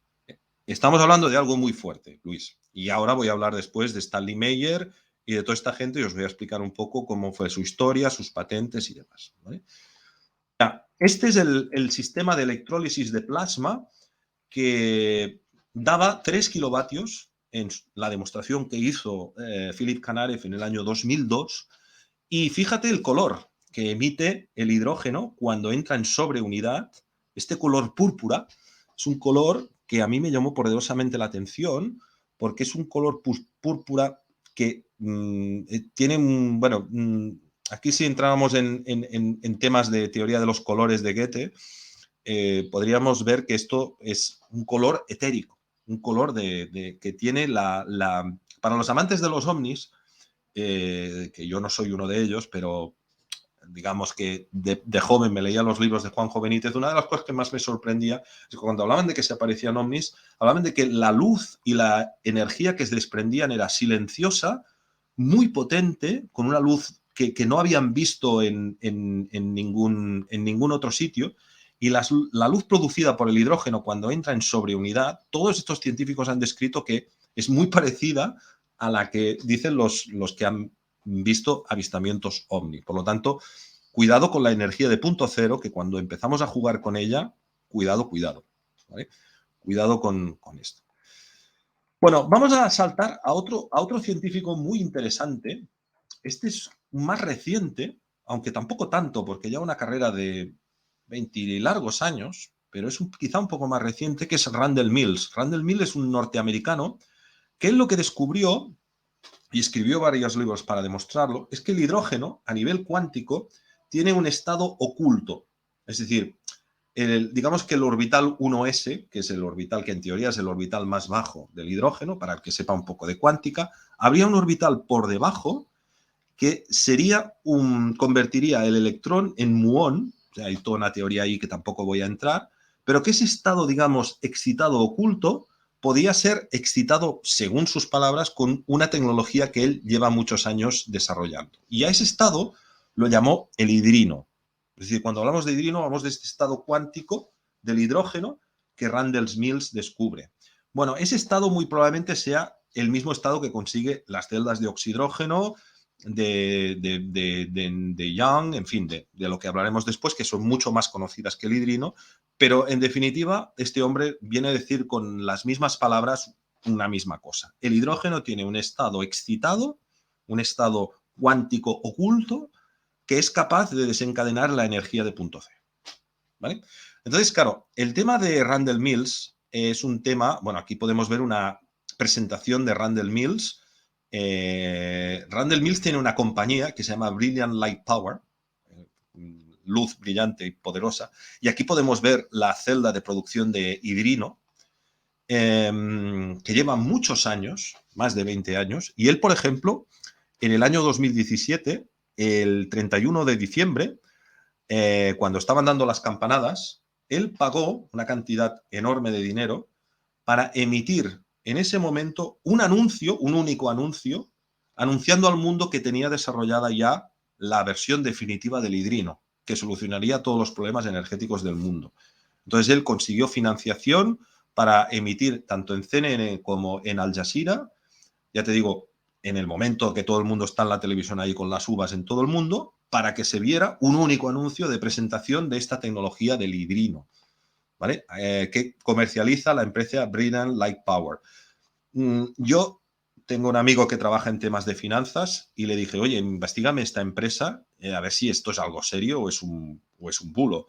estamos hablando de algo muy fuerte, Luis. Y ahora voy a hablar después de Stanley Meyer y de toda esta gente y os voy a explicar un poco cómo fue su historia, sus patentes y demás, ¿vale? Este es el sistema de electrólisis de plasma que daba 3 kilovatios en la demostración que hizo Philip Canarev en el año 2002. Y fíjate el color que emite el hidrógeno cuando entra en sobreunidad. Este color púrpura es un color que a mí me llamó poderosamente la atención porque es un color púrpura que tiene un, bueno, aquí si entrábamos en temas de teoría de los colores de Goethe, podríamos ver que esto es un color etérico, un color que tiene para los amantes de los ovnis, que yo no soy uno de ellos, pero digamos que de joven me leía los libros de Juanjo Benítez. Una de las cosas que más me sorprendía es que cuando hablaban de que se aparecían ovnis, hablaban de que la luz y la energía que se desprendían era silenciosa, muy potente, con una luz que no habían visto en ningún otro sitio. Y la luz producida por el hidrógeno cuando entra en sobreunidad, todos estos científicos han descrito que es muy parecida a la que dicen los que han visto avistamientos ovni. Por lo tanto, cuidado con la energía de punto cero, que cuando empezamos a jugar con ella, cuidado, ¿vale? Cuidado con esto. Bueno, vamos a saltar a otro científico muy interesante. Este es más reciente, aunque tampoco tanto, porque ya una carrera de 20 y largos años, pero es quizá un poco más reciente, que es Randall Mills. Randall Mills es un norteamericano que él lo que descubrió, y escribió varios libros para demostrarlo, es que el hidrógeno a nivel cuántico tiene un estado oculto. Es decir, digamos que el orbital 1s, que es el orbital que en teoría es el orbital más bajo del hidrógeno, para el que sepa un poco de cuántica, habría un orbital por debajo que convertiría el electrón en muón. O sea, hay toda una teoría ahí que tampoco voy a entrar, pero que ese estado, digamos, excitado oculto, podía ser excitado, según sus palabras, con una tecnología que él lleva muchos años desarrollando. Y a ese estado lo llamó el hidrino. Es decir, cuando hablamos de hidrino, hablamos de este estado cuántico del hidrógeno que Randall Mills descubre. Bueno, ese estado muy probablemente sea el mismo estado que consigue las celdas de oxidrógeno, de Young, en fin, de lo que hablaremos después, que son mucho más conocidas que el hidrino, pero en definitiva, este hombre viene a decir con las mismas palabras una misma cosa. El hidrógeno tiene un estado excitado, un estado cuántico oculto, que es capaz de desencadenar la energía de punto cero. ¿Vale? Entonces, claro, el tema de Randall Mills es un tema, bueno, aquí podemos ver una presentación de Randall Mills. Randall Mills tiene una compañía que se llama Brilliant Light Power, luz brillante y poderosa, y aquí podemos ver la celda de producción de hidrino, que lleva muchos años, más de 20 años, y él, por ejemplo, en el año 2017, el 31 de diciembre, cuando estaban dando las campanadas, él pagó una cantidad enorme de dinero para emitir en ese momento un anuncio, un único anuncio, anunciando al mundo que tenía desarrollada ya la versión definitiva del hidrino, que solucionaría todos los problemas energéticos del mundo. Entonces él consiguió financiación para emitir tanto en CNN como en Al Jazeera, ya te digo, en el momento que todo el mundo está en la televisión ahí con las uvas en todo el mundo, para que se viera un único anuncio de presentación de esta tecnología del hidrino, ¿vale? Que comercializa la empresa Brilliant Light Power. Yo tengo un amigo que trabaja en temas de finanzas y le dije, oye, investigame esta empresa, a ver si esto es algo serio o es un bulo.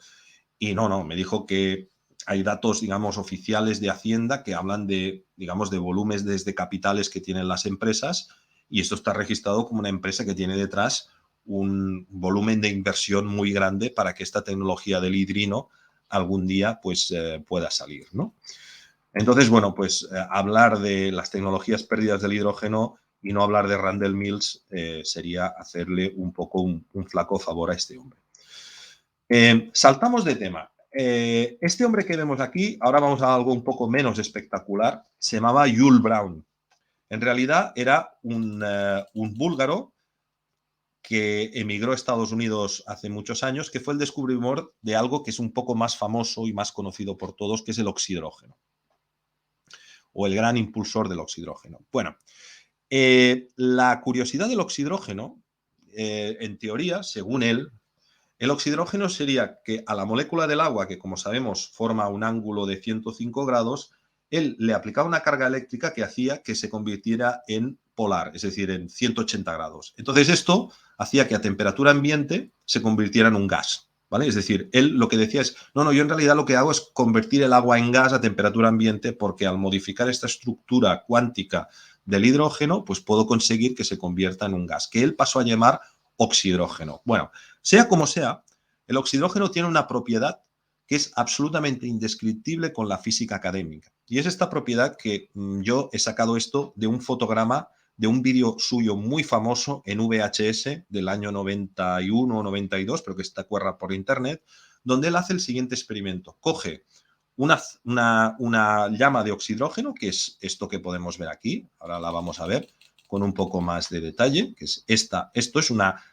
Y no, me dijo que hay datos, digamos, oficiales de Hacienda que hablan de, digamos, de volúmenes de capitales que tienen las empresas y esto está registrado como una empresa que tiene detrás un volumen de inversión muy grande para que esta tecnología del hidrino algún día pues pueda salir, ¿no? Entonces, bueno, pues hablar de las tecnologías pérdidas del hidrógeno y no hablar de Randall Mills sería hacerle un poco un flaco favor a este hombre. Saltamos de tema. Este hombre que vemos aquí, ahora vamos a algo un poco menos espectacular, se llamaba Yul Brown. En realidad era un búlgaro que emigró a Estados Unidos hace muchos años, que fue el descubridor de algo que es un poco más famoso y más conocido por todos, que es el oxidrógeno, o el gran impulsor del oxidrógeno. Bueno, la curiosidad del oxidrógeno, en teoría, según él, el oxidrógeno sería que a la molécula del agua, que como sabemos forma un ángulo de 105 grados, él le aplicaba una carga eléctrica que hacía que se convirtiera en polar, es decir, en 180 grados. Entonces esto hacía que a temperatura ambiente se convirtiera en un gas, ¿vale? Es decir, él lo que decía es, no, yo en realidad lo que hago es convertir el agua en gas a temperatura ambiente porque al modificar esta estructura cuántica del hidrógeno, pues puedo conseguir que se convierta en un gas, que él pasó a llamar oxidrógeno. Bueno, sea como sea, el oxidrógeno tiene una propiedad que es absolutamente indescriptible con la física académica. Y es esta propiedad que yo he sacado esto de un fotograma de un vídeo suyo muy famoso en VHS del año 91 o 92, pero que está cuerda por internet, donde él hace el siguiente experimento. Coge una llama de oxidrógeno, que es esto que podemos ver aquí, ahora la vamos a ver con un poco más de detalle, que es esta. Esto es una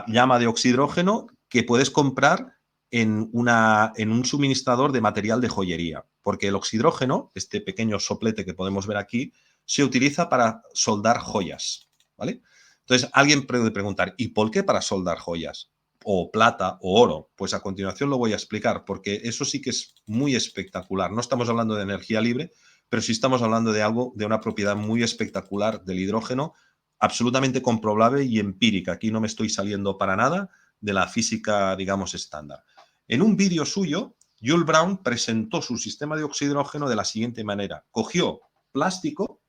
llama de oxidrógeno que puedes comprar en un suministrador de material de joyería, porque el oxidrógeno, este pequeño soplete que podemos ver aquí, se utiliza para soldar joyas, ¿vale? Entonces, alguien puede preguntar, ¿y por qué para soldar joyas? O plata o oro. Pues a continuación lo voy a explicar, porque eso sí que es muy espectacular. No estamos hablando de energía libre, pero sí estamos hablando de algo, de una propiedad muy espectacular del hidrógeno, absolutamente comprobable y empírica. Aquí no me estoy saliendo para nada de la física, digamos, estándar. En un vídeo suyo, Yul Brown presentó su sistema de oxidrógeno de la siguiente manera. Cogió plástico,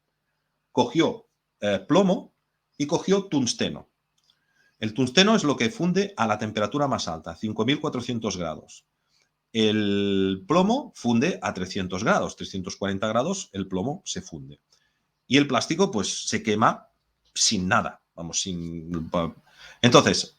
cogió plomo y cogió tungsteno. El tungsteno es lo que funde a la temperatura más alta, 5.400 grados. El plomo funde a 300 grados, 340 grados, el plomo se funde. Y el plástico, pues, se quema sin nada, vamos, sin... Entonces,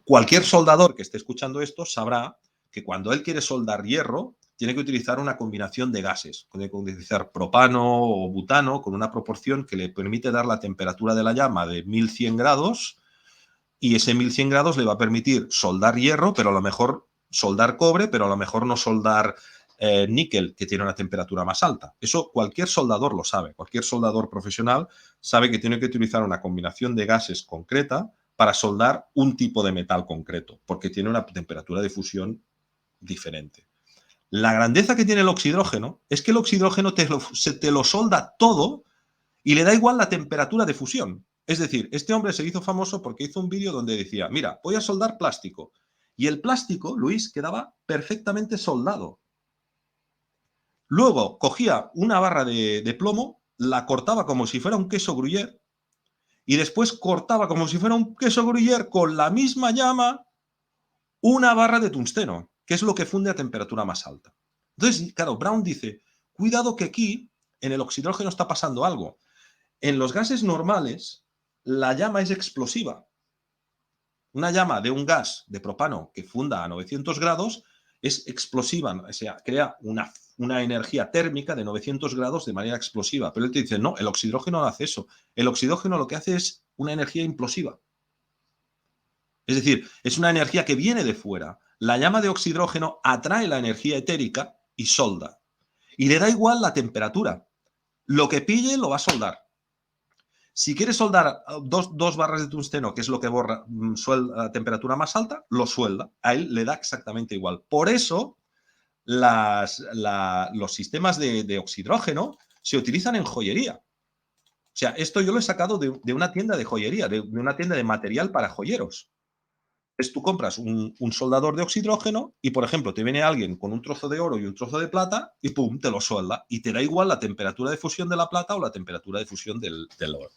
cualquier soldador que esté escuchando esto sabrá que cuando él quiere soldar hierro, tiene que utilizar una combinación de gases. Tiene que utilizar propano o butano con una proporción que le permite dar la temperatura de la llama de 1100 grados y ese 1100 grados le va a permitir soldar hierro, pero a lo mejor soldar cobre, pero a lo mejor no soldar níquel, que tiene una temperatura más alta. Eso cualquier soldador lo sabe. Cualquier soldador profesional sabe que tiene que utilizar una combinación de gases concreta para soldar un tipo de metal concreto, porque tiene una temperatura de fusión diferente. La grandeza que tiene el oxidrógeno es que el oxidrógeno te lo solda todo y le da igual la temperatura de fusión. Es decir, este hombre se hizo famoso porque hizo un vídeo donde decía, mira, voy a soldar plástico. Y el plástico, Luis, quedaba perfectamente soldado. Luego cogía una barra de plomo, la cortaba como si fuera un queso gruyère y después cortaba como si fuera un queso gruyère con la misma llama una barra de tungsteno, que es lo que funde a temperatura más alta. Entonces, claro, Brown dice, Cuidado que aquí, en el oxidrógeno está pasando algo. En los gases normales, la llama es explosiva. Una llama de un gas de propano que funda a 900 grados es explosiva, o sea, crea una energía térmica de 900 grados de manera explosiva. Pero él te dice, no, el oxidrógeno no hace eso. El oxidrógeno lo que hace es una energía implosiva. Es decir, es una energía que viene de fuera. La llama de oxidrógeno atrae la energía etérica y solda. Y le da igual la temperatura. Lo que pille lo va a soldar. Si quieres soldar dos barras de tungsteno, que es lo que borra a temperatura más alta, lo suelda. A él le da exactamente igual. Por eso los sistemas de oxidrógeno se utilizan en joyería. O sea, esto yo lo he sacado de una tienda de joyería, de una tienda de material para joyeros. Es tú compras un soldador de oxidrógeno y, por ejemplo, te viene alguien con un trozo de oro y un trozo de plata y ¡pum!, te lo suelda. Y te da igual la temperatura de fusión de la plata o la temperatura de fusión del oro.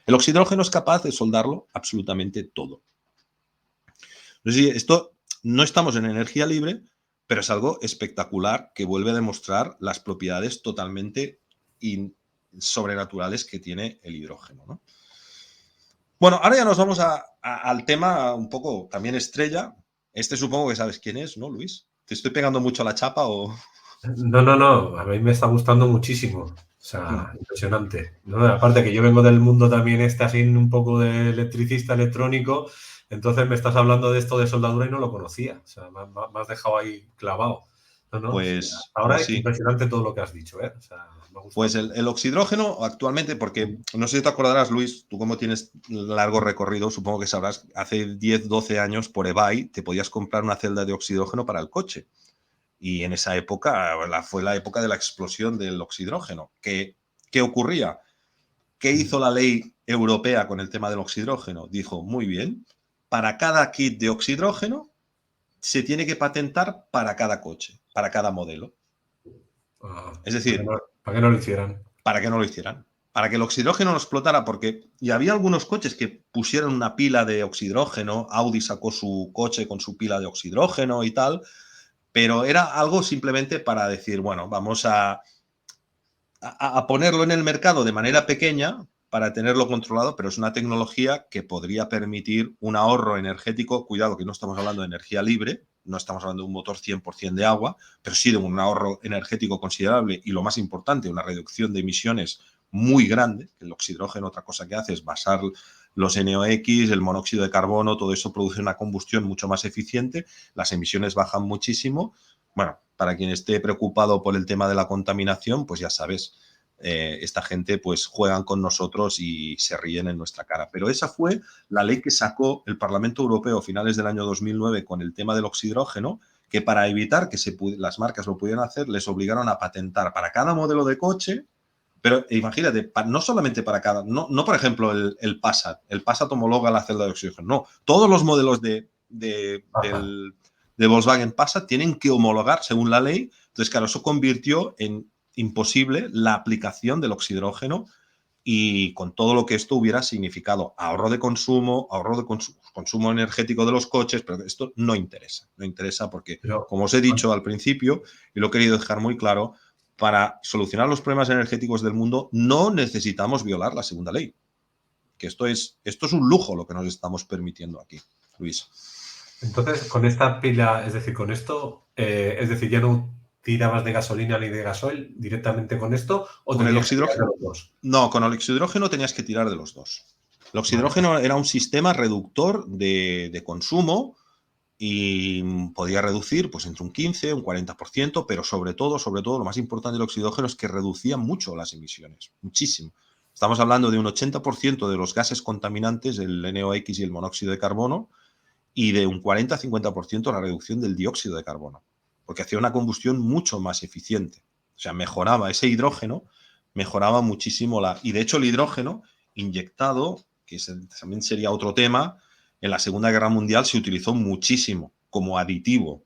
El oxidrógeno es capaz de soldarlo absolutamente todo. Entonces, esto no estamos en energía libre, pero es algo espectacular que vuelve a demostrar las propiedades totalmente sobrenaturales que tiene el hidrógeno, ¿no? Bueno, ahora ya nos vamos al tema un poco también estrella. Este supongo que sabes quién es, ¿no, Luis? ¿Te estoy pegando mucho la chapa o...? No, a mí me está gustando muchísimo. O sea, impresionante, ¿no? Aparte que yo vengo del mundo también así un poco de electricista electrónico, entonces me estás hablando de esto de soldadura y no lo conocía. O sea, me has dejado ahí clavado. Pues Ahora es sí. impresionante todo lo que has dicho, ¿eh? O sea, me gusta. Pues el oxidrógeno actualmente, porque no sé si te acordarás, Luis, tú como tienes largo recorrido, supongo que sabrás, hace 10, 12 años por eBay te podías comprar una celda de oxidrógeno para el coche. Y en esa época fue la época de la explosión del oxidrógeno. ¿Qué ocurría? ¿Qué hizo la ley europea con el tema del oxidrógeno? Dijo, muy bien, para cada kit de oxidrógeno se tiene que patentar para cada coche, para cada modelo. Es decir, ¿para qué no lo hicieran? Para que no lo hicieran. Para que el oxidrógeno no explotara, porque y había algunos coches que pusieron una pila de oxidrógeno, Audi sacó su coche con su pila de oxidrógeno y tal, pero era algo simplemente para decir, bueno, vamos a ponerlo en el mercado de manera pequeña para tenerlo controlado, pero es una tecnología que podría permitir un ahorro energético. Cuidado, que no estamos hablando de energía libre, no estamos hablando de un motor 100% de agua, pero sí de un ahorro energético considerable y, lo más importante, una reducción de emisiones muy grande. El oxidrógeno, otra cosa que hace es basar los NOx, el monóxido de carbono, todo eso produce una combustión mucho más eficiente, las emisiones bajan muchísimo. Bueno, para quien esté preocupado por el tema de la contaminación, pues ya sabes, esta gente pues juegan con nosotros y se ríen en nuestra cara. Pero esa fue la ley que sacó el Parlamento Europeo a finales del año 2009 con el tema del oxidrógeno, que para evitar que las marcas lo pudieran hacer, les obligaron a patentar para cada modelo de coche. Pero imagínate, no solamente para cada, no por ejemplo el Passat homologa la celda de oxígeno, no, todos los modelos de Volkswagen Passat tienen que homologar según la ley. Entonces, claro, eso convirtió en imposible la aplicación del oxidrógeno y con todo lo que esto hubiera significado, ahorro de consumo consumo energético de los coches, pero esto no interesa porque, como os he dicho al principio, y lo he querido dejar muy claro, para solucionar los problemas energéticos del mundo no necesitamos violar la segunda ley. Que esto es un lujo lo que nos estamos permitiendo aquí, Luis. Entonces, con esta pila, es decir, con esto, es decir, ya no tirabas de gasolina ni de gasoil directamente con esto, o con el tenías que tirar oxidrógeno. de los dos. No, con el oxidrógeno tenías que tirar de los dos. El oxidrógeno era un sistema reductor de consumo y podía reducir pues entre un 15, un 40%, pero sobre todo, lo más importante del oxidrógeno es que reducía mucho las emisiones, muchísimo. Estamos hablando de un 80% de los gases contaminantes, el NOx y el monóxido de carbono, y de un 40-50% la reducción del dióxido de carbono, porque hacía una combustión mucho más eficiente. O sea, mejoraba ese hidrógeno, mejoraba muchísimo y de hecho el hidrógeno inyectado, que también sería otro tema, en la Segunda Guerra Mundial se utilizó muchísimo como aditivo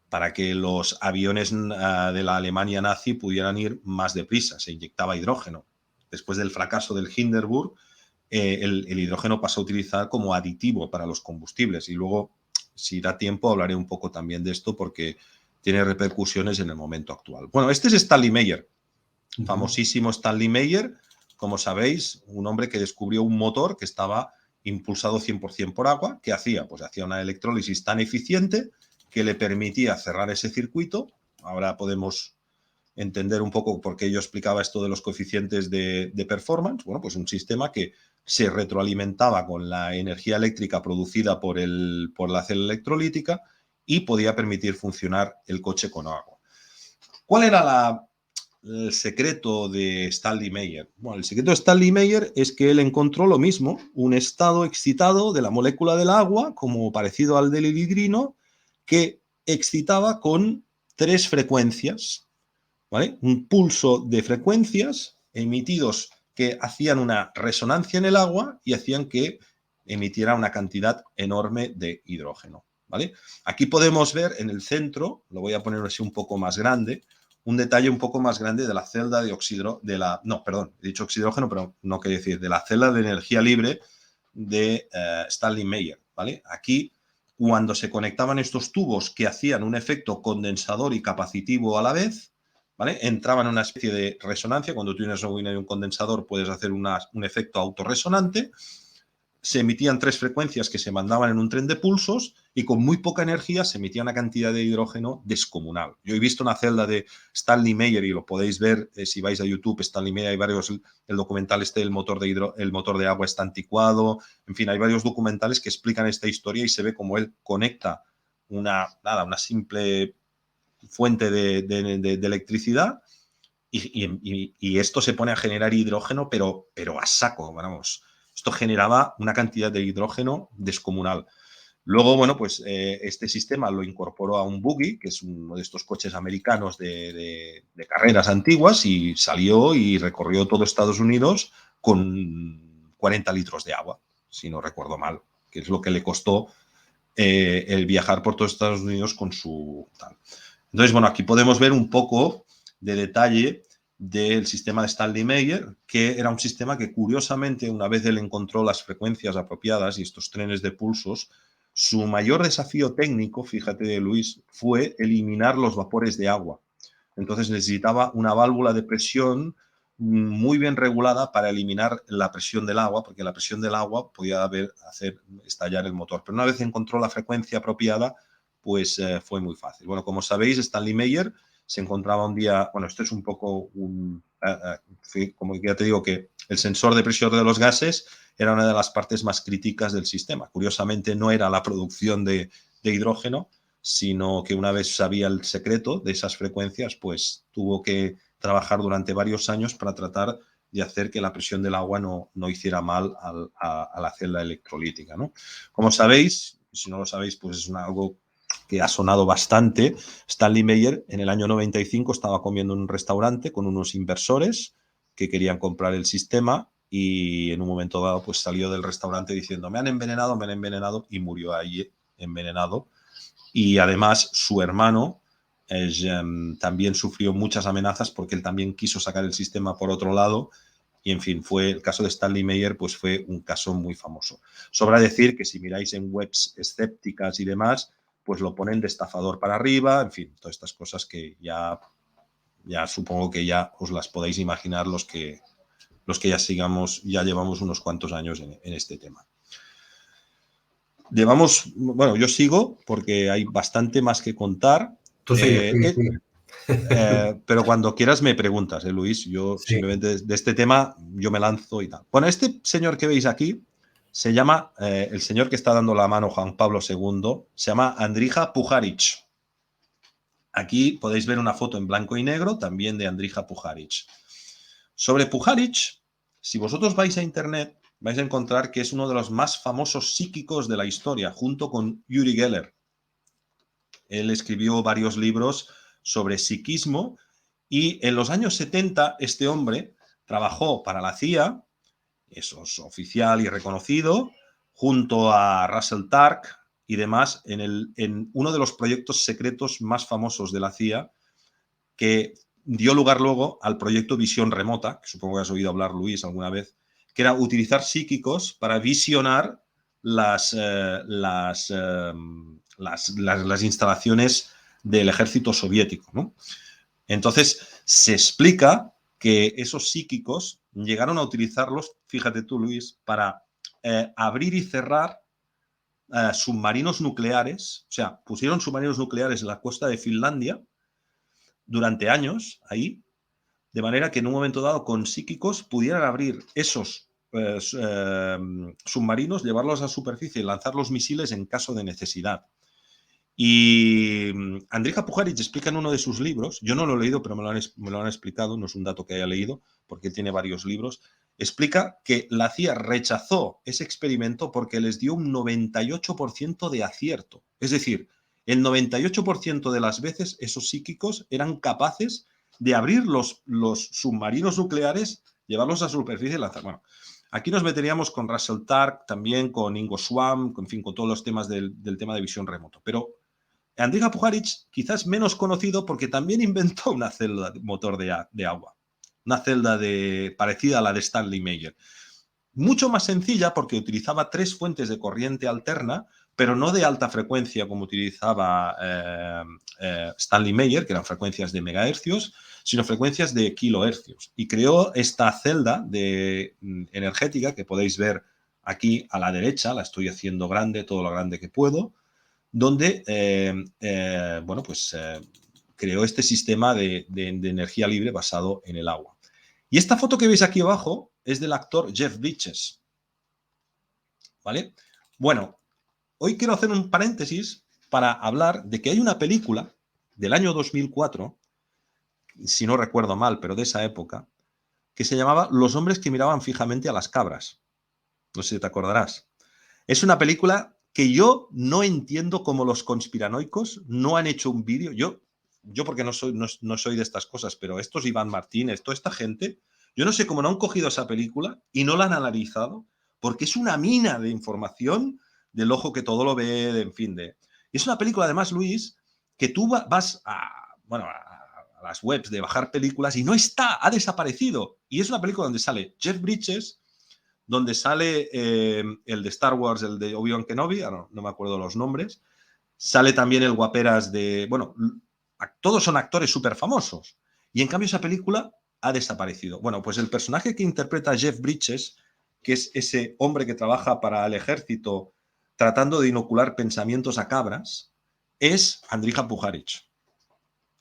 para que los aviones de la Alemania nazi pudieran ir más deprisa. Se inyectaba hidrógeno. Después del fracaso del Hindenburg, el hidrógeno pasó a utilizar como aditivo para los combustibles. Y luego, si da tiempo, hablaré un poco también de esto porque tiene repercusiones en el momento actual. Bueno, este es Stanley Meyer. famosísimo Stanley Meyer, como sabéis, un hombre que descubrió un motor que estaba impulsado 100% por agua. ¿Qué hacía? Pues hacía una electrólisis tan eficiente que le permitía cerrar ese circuito. Ahora podemos entender un poco por qué yo explicaba esto de los coeficientes de performance. Bueno, pues un sistema que se retroalimentaba con la energía eléctrica producida por la célula electrolítica y podía permitir funcionar el coche con agua. ¿Cuál era el secreto de Stanley Meyer? Bueno, el secreto de Stanley Meyer es que él encontró lo mismo, un estado excitado de la molécula del agua, como parecido al del hidrino, que excitaba con 3 frecuencias, ¿vale? Un pulso de frecuencias emitidos que hacían una resonancia en el agua y hacían que emitiera una cantidad enorme de hidrógeno, ¿vale? Aquí podemos ver en el centro, lo voy a poner así un poco más grande, un detalle un poco más grande de la celda de he dicho oxidrógeno, pero no quería decir, de la celda de energía libre de Stanley Meyer, ¿vale? Aquí, cuando se conectaban estos tubos que hacían un efecto condensador y capacitivo a la vez, ¿vale? Entraba en una especie de resonancia. Cuando tú tienes un condensador puedes hacer un efecto autorresonante. Se emitían 3 frecuencias que se mandaban en un tren de pulsos y con muy poca energía se emitía una cantidad de hidrógeno descomunal. Yo he visto una celda de Stanley Meyer y lo podéis ver si vais a YouTube. Stanley Meyer, hay varios, el documental el motor de agua está anticuado. En fin, hay varios documentales que explican esta historia y se ve cómo él conecta una simple fuente de electricidad y esto se pone a generar hidrógeno, pero a saco, vamos. Esto generaba una cantidad de hidrógeno descomunal. Luego, bueno, pues este sistema lo incorporó a un buggy, que es uno de estos coches americanos de carreras antiguas, y salió y recorrió todo Estados Unidos con 40 litros de agua, si no recuerdo mal, que es lo que le costó el viajar por todos Estados Unidos con su tal. Entonces, bueno, aquí podemos ver un poco de detalle del sistema de Stanley Meyer, que era un sistema que curiosamente, una vez él encontró las frecuencias apropiadas y estos trenes de pulsos, su mayor desafío técnico, fíjate Luis, fue eliminar los vapores de agua. Entonces necesitaba una válvula de presión muy bien regulada para eliminar la presión del agua, porque la presión del agua podía hacer estallar el motor. Pero una vez encontró la frecuencia apropiada, pues fue muy fácil. Bueno, como sabéis, Stanley Meyer se encontraba un día, bueno, esto es un poco como ya te digo, que el sensor de presión de los gases era una de las partes más críticas del sistema. Curiosamente, no era la producción de hidrógeno, sino que una vez sabía el secreto de esas frecuencias, pues tuvo que trabajar durante varios años para tratar de hacer que la presión del agua no hiciera mal a la celda electrolítica, ¿no? Como sabéis, si no lo sabéis, pues es algo que ha sonado bastante. Stanley Meyer en el año 95 estaba comiendo en un restaurante con unos inversores que querían comprar el sistema y en un momento dado pues salió del restaurante diciendo me han envenenado y murió allí envenenado. Y además su hermano también sufrió muchas amenazas porque él también quiso sacar el sistema por otro lado. Y en fin, el caso de Stanley Meyer pues fue un caso muy famoso. Sobra decir que si miráis en webs escépticas y demás, pues lo ponen de estafador para arriba, en fin, todas estas cosas que ya supongo que ya os las podéis imaginar los que ya llevamos unos cuantos años en este tema. Bueno, yo sigo porque hay bastante más que contar. Tú sigue. Pero cuando quieras me preguntas, Luis. Yo simplemente de este tema yo me lanzo y tal. Bueno, este señor que veis aquí se llama, el señor que está dando la mano Juan Pablo II, se llama Andrija Puharich. Aquí podéis ver una foto en blanco y negro también de Andrija Puharich. Sobre Puharich, si vosotros vais a internet, vais a encontrar que es uno de los más famosos psíquicos de la historia, junto con Uri Geller. Él escribió varios libros sobre psiquismo y en los años 70 este hombre trabajó para la CIA, eso es oficial y reconocido, junto a Russell Tark y demás en uno de los proyectos secretos más famosos de la CIA, que dio lugar luego al proyecto Visión Remota, que supongo que has oído hablar, Luis, alguna vez, que era utilizar psíquicos para visionar las instalaciones del ejército soviético, ¿no? Entonces, se explica que esos psíquicos llegaron a utilizarlos, fíjate tú, Luis, para abrir y cerrar submarinos nucleares. O sea, pusieron submarinos nucleares en la costa de Finlandia durante años ahí, de manera que en un momento dado con psíquicos pudieran abrir esos submarinos, llevarlos a superficie y lanzar los misiles en caso de necesidad. Y Andrija Puharich explica en uno de sus libros, yo no lo he leído, pero me lo han explicado, no es un dato que haya leído, porque él tiene varios libros, explica que la CIA rechazó ese experimento porque les dio un 98% de acierto. Es decir, el 98% de las veces esos psíquicos eran capaces de abrir los submarinos nucleares, llevarlos a superficie y lanzar. Bueno, aquí nos meteríamos con Russell Targ, también con Ingo Swann, en fin, con todos los temas del tema de visión remoto. Pero Andrija Puharich quizás menos conocido porque también inventó una celda de motor de agua, una celda parecida a la de Stanley Meyer. Mucho más sencilla porque utilizaba 3 fuentes de corriente alterna, pero no de alta frecuencia como utilizaba Stanley Meyer, que eran frecuencias de megahercios, sino frecuencias de kilohercios. Y creó esta celda energética que podéis ver aquí a la derecha, la estoy haciendo grande, todo lo grande que puedo, donde bueno, pues, creó este sistema de energía libre basado en el agua. Y esta foto que veis aquí abajo es del actor Jeff Bridges. ¿Vale? Bueno, hoy quiero hacer un paréntesis para hablar de que hay una película del año 2004, si no recuerdo mal, pero de esa época, que se llamaba Los hombres que miraban fijamente a las cabras. No sé si te acordarás. Es una película que yo no entiendo cómo los conspiranoicos no han hecho un vídeo. Yo porque no soy de estas cosas, pero estos Iván Martínez, toda esta gente, yo no sé cómo no han cogido esa película y no la han analizado, porque es una mina de información del ojo que todo lo ve, en fin. Es una película, además, Luis, que tú vas a las webs de bajar películas y no está, ha desaparecido. Y es una película donde sale Jeff Bridges, donde sale el de Star Wars, el de Obi-Wan Kenobi, no me acuerdo los nombres, sale también el guaperas de... Bueno, todos son actores súper famosos. Y en cambio esa película ha desaparecido. Bueno, pues el personaje que interpreta Jeff Bridges, que es ese hombre que trabaja para el ejército tratando de inocular pensamientos a cabras, es Andrija Puharich.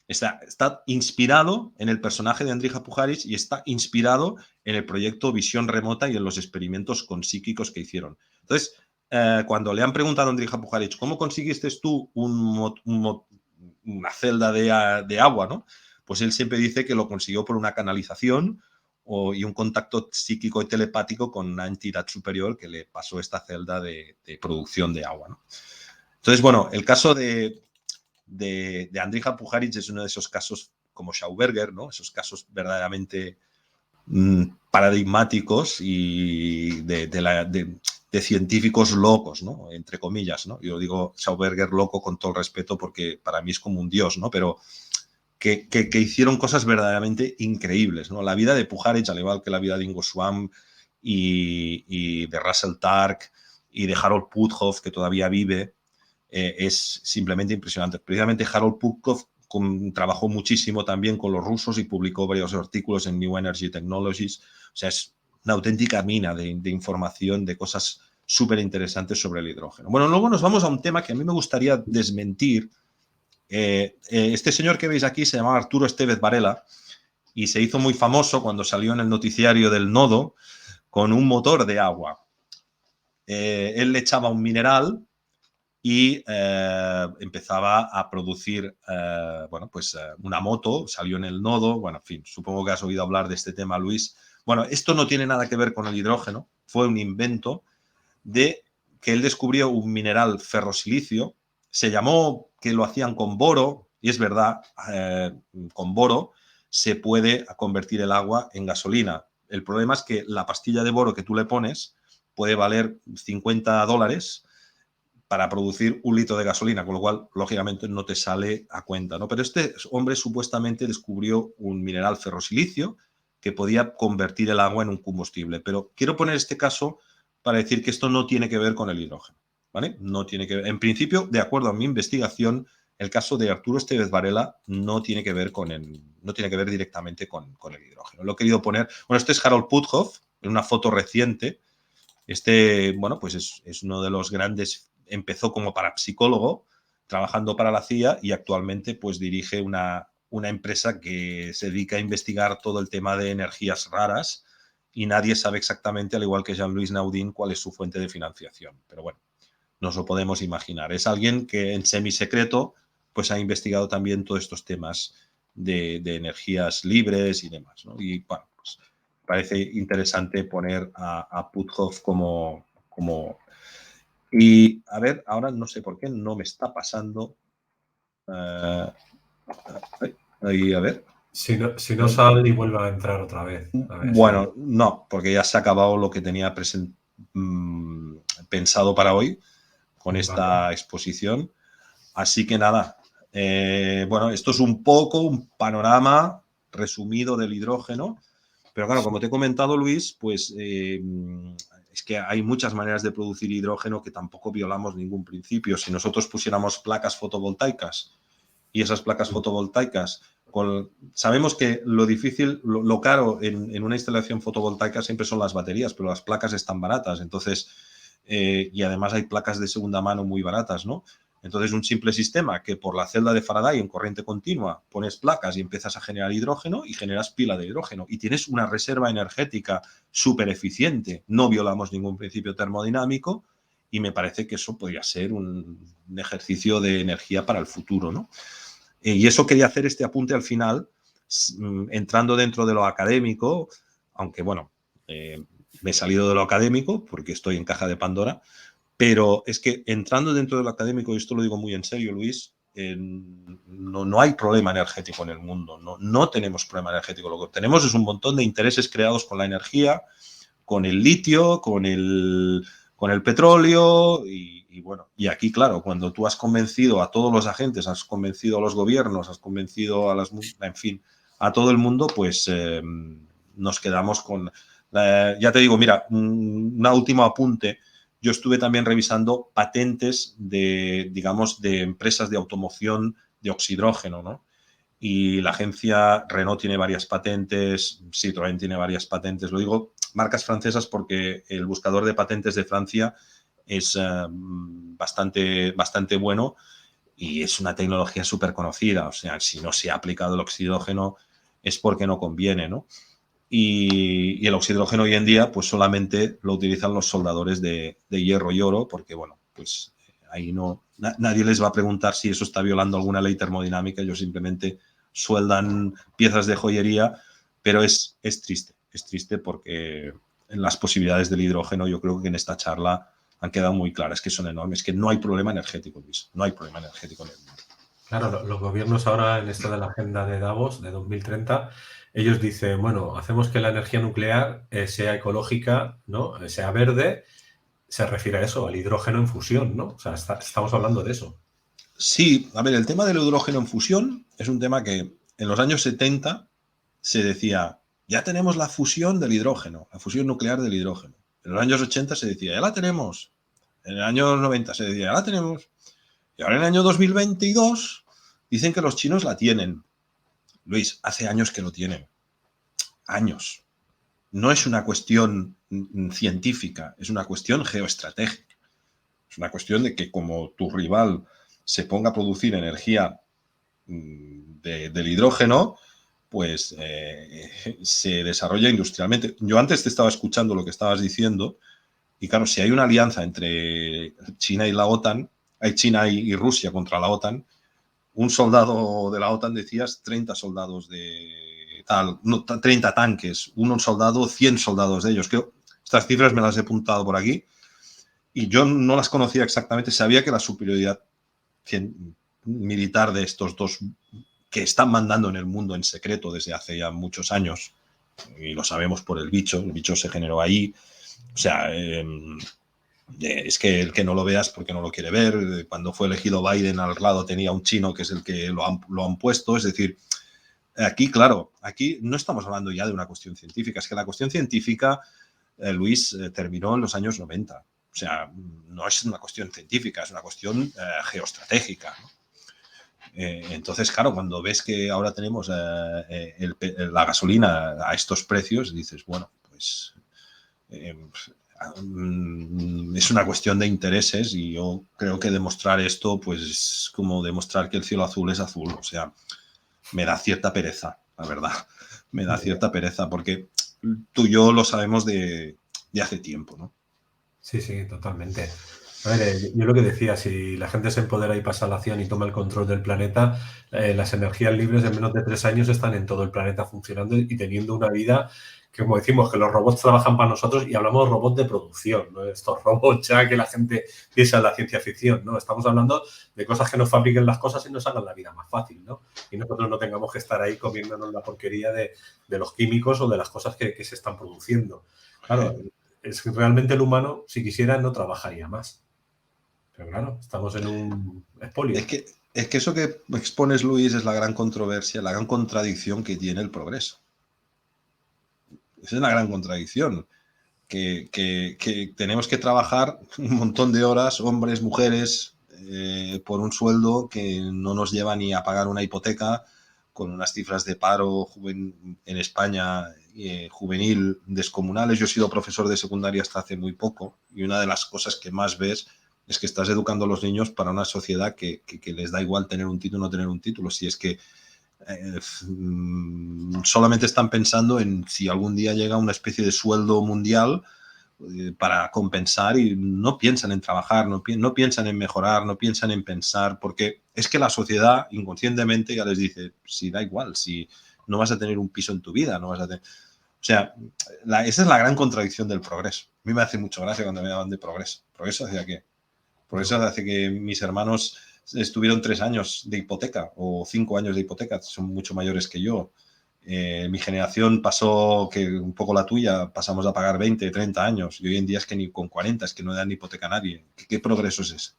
Está inspirado en el personaje de Andrija Puharich y está inspirado en el proyecto Visión Remota y en los experimentos con psíquicos que hicieron. Entonces, cuando le han preguntado a Andrija Puharich, ¿cómo conseguiste tú una celda de agua? ¿No? Pues él siempre dice que lo consiguió por una canalización y un contacto psíquico y telepático con una entidad superior que le pasó esta celda de producción de agua, ¿no? Entonces, bueno, el caso de Andrija Puharich es uno de esos casos como Schauberger, ¿no? Esos casos verdaderamente paradigmáticos y de científicos locos, ¿no? Entre comillas, ¿no? Yo digo Schauberger loco con todo el respeto porque para mí es como un dios, ¿no? Pero que hicieron cosas verdaderamente increíbles, ¿no? La vida de Puharich, al igual que la vida de Ingo Swann y de Russell Targ y de Harold Puthoff, que todavía vive, es simplemente impresionante. Precisamente Harold Puthoff trabajó muchísimo también con los rusos y publicó varios artículos en New Energy Technologies. O sea, es una auténtica mina de información, de cosas súper interesantes sobre el hidrógeno. Bueno, luego nos vamos a un tema que a mí me gustaría desmentir. Este señor que veis aquí se llamaba Arturo Estevez Varela y se hizo muy famoso cuando salió en el noticiario del Nodo con un motor de agua. Él le echaba un mineral y empezaba a producir, bueno, pues una moto, salió en el Nodo, bueno, en fin, supongo que has oído hablar de este tema, Luis. Bueno, esto no tiene nada que ver con el hidrógeno, fue un invento de que él descubrió un mineral ferrosilicio, se llamó que lo hacían con boro, y es verdad, con boro se puede convertir el agua en gasolina. El problema es que la pastilla de boro que tú le pones puede valer $50 para producir un litro de gasolina, con lo cual, lógicamente, no te sale a cuenta, ¿no? Pero este hombre supuestamente descubrió un mineral ferrosilicio que podía convertir el agua en un combustible. Pero quiero poner este caso para decir que esto no tiene que ver con el hidrógeno, ¿vale? No tiene que ver. En principio, de acuerdo a mi investigación, El caso de Arturo Estevez Varela no tiene que ver no tiene que ver directamente con el hidrógeno. Lo he querido poner. Bueno, este es Harold Puthoff, en una foto reciente. Bueno, pues es uno de los grandes. Empezó como parapsicólogo, trabajando para la CIA, y actualmente pues dirige una empresa que se dedica a investigar todo el tema de energías raras, y nadie sabe exactamente, al igual que Jean-Louis Naudin, cuál es su fuente de financiación. Pero bueno, nos lo podemos imaginar. Es alguien que en semisecreto pues ha investigado también todos estos temas de energías libres y demás, ¿no? Y bueno, pues parece interesante poner a Puthoff como... Y a ver, ahora no sé por qué no me está pasando. Ahí, a ver. Si no sale y vuelve a entrar otra vez. A ver si... Bueno, no, porque ya se ha acabado lo que tenía pensado para hoy con esta exposición. Así que nada, bueno, esto es un poco un panorama resumido del hidrógeno, pero claro, como te he comentado, Luis, pues es que hay muchas maneras de producir hidrógeno que tampoco violamos ningún principio. Si nosotros pusiéramos placas fotovoltaicas y esas placas fotovoltaicas, sabemos que lo difícil, lo caro en una instalación fotovoltaica siempre son las baterías, pero las placas están baratas, entonces, y además hay placas de segunda mano muy baratas, ¿no? Entonces, un simple sistema que por la celda de Faraday en corriente continua pones placas y empiezas a generar hidrógeno y generas pila de hidrógeno y tienes una reserva energética súper eficiente. No violamos ningún principio termodinámico y me parece que eso podría ser un ejercicio de energía para el futuro, ¿no? Y eso quería hacer este apunte al final, entrando dentro de lo académico, aunque bueno, me he salido de lo académico porque estoy en caja de Pandora. Pero es que entrando dentro de lo académico, y esto lo digo muy en serio, Luis, no hay problema energético en el mundo, no tenemos problema energético. Lo que tenemos es un montón de intereses creados con la energía, con el litio, con el petróleo bueno, y aquí, claro, cuando tú has convencido a todos los agentes, has convencido a los gobiernos, has convencido en fin, a todo el mundo, pues nos quedamos con... ya te digo, mira, un último apunte. Yo estuve también revisando patentes digamos, de empresas de automoción de oxidrógeno, ¿no? Y la agencia Renault tiene varias patentes, Citroën tiene varias patentes. Lo digo marcas francesas porque el buscador de patentes de Francia es bastante bueno y es una tecnología súper conocida. O sea, si no se ha aplicado el oxidrógeno es porque no conviene, ¿no? Y el oxidrógeno hoy en día pues solamente lo utilizan los soldadores de hierro y oro porque, bueno, pues ahí nadie les va a preguntar si eso está violando alguna ley termodinámica. Ellos simplemente sueldan piezas de joyería, pero es triste porque las posibilidades del hidrógeno yo creo que en esta charla han quedado muy claras, que son enormes, que no hay problema energético, Luis, no hay problema energético en el mundo. Claro, los gobiernos ahora en esto de la agenda de Davos de 2030, ellos dicen, bueno, hacemos que la energía nuclear sea ecológica, ¿no? Sea verde, se refiere a eso, al hidrógeno en fusión, ¿no? O sea, estamos hablando de eso. Sí, a ver, el tema del hidrógeno en fusión es un tema que en los años 70 se decía, ya tenemos la fusión del hidrógeno, la fusión nuclear del hidrógeno. En los años 80 se decía, ya la tenemos. En el año 90 se decía, ya la tenemos. Y ahora en el año 2022 dicen que los chinos la tienen. Luis, hace años que lo tienen. Años. No es una cuestión científica, es una cuestión geoestratégica. Es una cuestión de que como tu rival se ponga a producir energía del hidrógeno, pues se desarrolla industrialmente. Yo antes te estaba escuchando lo que estabas diciendo y claro, si hay una alianza entre China y la OTAN, hay China y Rusia contra la OTAN, un soldado de la OTAN decías 30 soldados de tal, no, 30 tanques, un soldado, 100 soldados de ellos. Creo, estas cifras me las he apuntado por aquí y yo no las conocía exactamente, sabía que la superioridad militar de estos dos que están mandando en el mundo en secreto desde hace ya muchos años, y lo sabemos por el bicho se generó ahí, o sea, es que el que no lo veas porque no lo quiere ver. Cuando fue elegido Biden, al lado tenía un chino que es el que lo han puesto. Es decir, aquí, claro, aquí no estamos hablando ya de una cuestión científica. Es que la cuestión científica, Luis, terminó en los años 90. O sea, no es una cuestión científica, es una cuestión geoestratégica, ¿no? Entonces, claro, cuando ves que ahora tenemos la gasolina a estos precios, dices, bueno, pues es una cuestión de intereses y yo creo que demostrar esto, pues es como demostrar que el cielo azul es azul. O sea, me da cierta pereza, la verdad. Me da cierta pereza porque tú y yo lo sabemos de hace tiempo, ¿no? Sí, sí, totalmente. A ver, yo lo que decía, si la gente se empodera y pasa a la acción y toma el control del planeta, las energías libres en menos de 3 años están en todo el planeta funcionando y teniendo una vida que, como decimos, que los robots trabajan para nosotros y hablamos de robots de producción, no de estos robots ya que la gente piensa en la ciencia ficción, ¿no? Estamos hablando de cosas que nos fabriquen las cosas y nos hagan la vida más fácil, ¿no? Y nosotros no tengamos que estar ahí comiéndonos la porquería de los químicos o de las cosas que se están produciendo. Claro, es que realmente el humano, si quisiera, no trabajaría más. Pero claro, estamos en un expolio. Es que eso que expones, Luis, es la gran controversia, la gran contradicción que tiene el progreso. Esa es la gran contradicción. Que tenemos que trabajar un montón de horas, hombres, mujeres, por un sueldo que no nos lleva ni a pagar una hipoteca, con unas cifras de paro en España juvenil descomunales. Yo he sido profesor de secundaria hasta hace muy poco y una de las cosas que más ves es que estás educando a los niños para una sociedad que les da igual tener un título o no tener un título. Si es que solamente están pensando en si algún día llega una especie de sueldo mundial para compensar y no piensan en trabajar, no piensan en mejorar, no piensan en pensar, porque es que la sociedad inconscientemente ya les dice, si da igual, si no vas a tener un piso en tu vida, no vas a tener... O sea, esa es la gran contradicción del progreso. A mí me hace mucho gracia cuando me hablan de progreso. ¿Progreso hacia qué? Progreso hace que mis hermanos estuvieron 3 años de hipoteca o 5 años de hipoteca, son mucho mayores que yo. Mi generación pasó, que un poco la tuya, pasamos a pagar 20, 30 años y hoy en día es que ni con 40 es que no dan hipoteca a nadie. ¿Qué progreso es ese?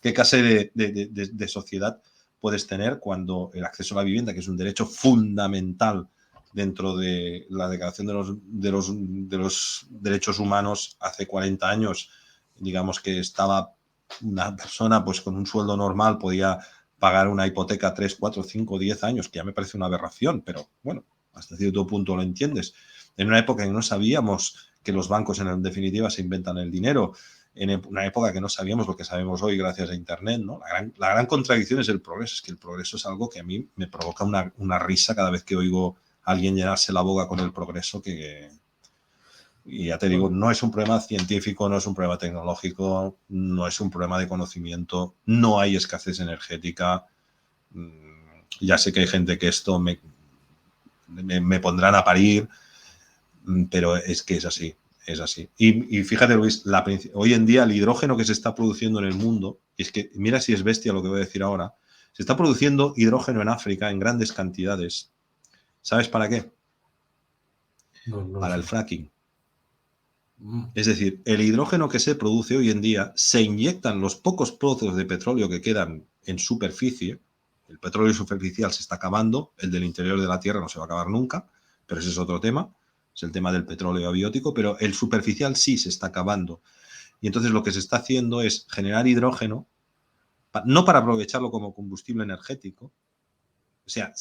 ¿Qué clase de sociedad puedes tener cuando el acceso a la vivienda, que es un derecho fundamental dentro de la Declaración de los Derechos Humanos hace 40 años, digamos que estaba una persona pues con un sueldo normal podía pagar una hipoteca 3, 4, 5, 10 años, que ya me parece una aberración, pero bueno, hasta cierto punto lo entiendes. En una época en que no sabíamos que los bancos en definitiva se inventan el dinero, en una época que no sabíamos lo que sabemos hoy gracias a Internet, ¿no? La gran contradicción es el progreso, es que el progreso es algo que a mí me provoca una risa cada vez que oigo a alguien llenarse la boca con el progreso y ya te digo, no es un problema científico, no es un problema tecnológico, no es un problema de conocimiento, no hay escasez energética. Ya sé que hay gente que esto me pondrán a parir, pero es que es así, es así. Y fíjate, Luis, hoy en día el hidrógeno que se está produciendo en el mundo, y es que mira si es bestia lo que voy a decir ahora, se está produciendo hidrógeno en África en grandes cantidades. ¿Sabes para qué? No lo Para el sé. fracking. Es decir, el hidrógeno que se produce hoy en día se inyectan los pocos pozos de petróleo que quedan en superficie. El petróleo superficial se está acabando, el del interior de la Tierra no se va a acabar nunca, pero ese es otro tema, es el tema del petróleo abiótico, pero el superficial sí se está acabando. Y entonces lo que se está haciendo es generar hidrógeno, no para aprovecharlo como combustible energético, o sea,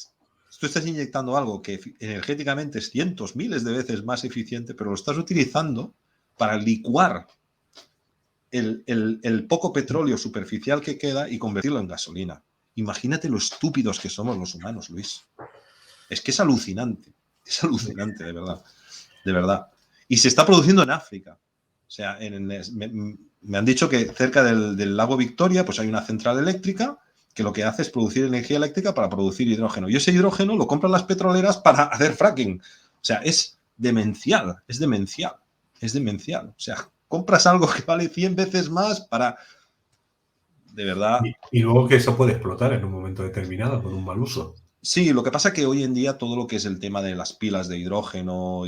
tú estás inyectando algo que energéticamente es cientos, miles de veces más eficiente, pero lo estás utilizando para licuar el poco petróleo superficial que queda y convertirlo en gasolina. Imagínate lo estúpidos que somos los humanos, Luis. Es que es alucinante, de verdad, de verdad. Y se está produciendo en África. O sea, me han dicho que cerca del lago Victoria pues hay una central eléctrica que lo que hace es producir energía eléctrica para producir hidrógeno. Y ese hidrógeno lo compran las petroleras para hacer fracking. O sea, es demencial, es demencial, es demencial. O sea, compras algo que vale 100 veces más para... De verdad. Y luego que eso puede explotar en un momento determinado por un mal uso. Sí, lo que pasa es que hoy en día todo lo que es el tema de las pilas de hidrógeno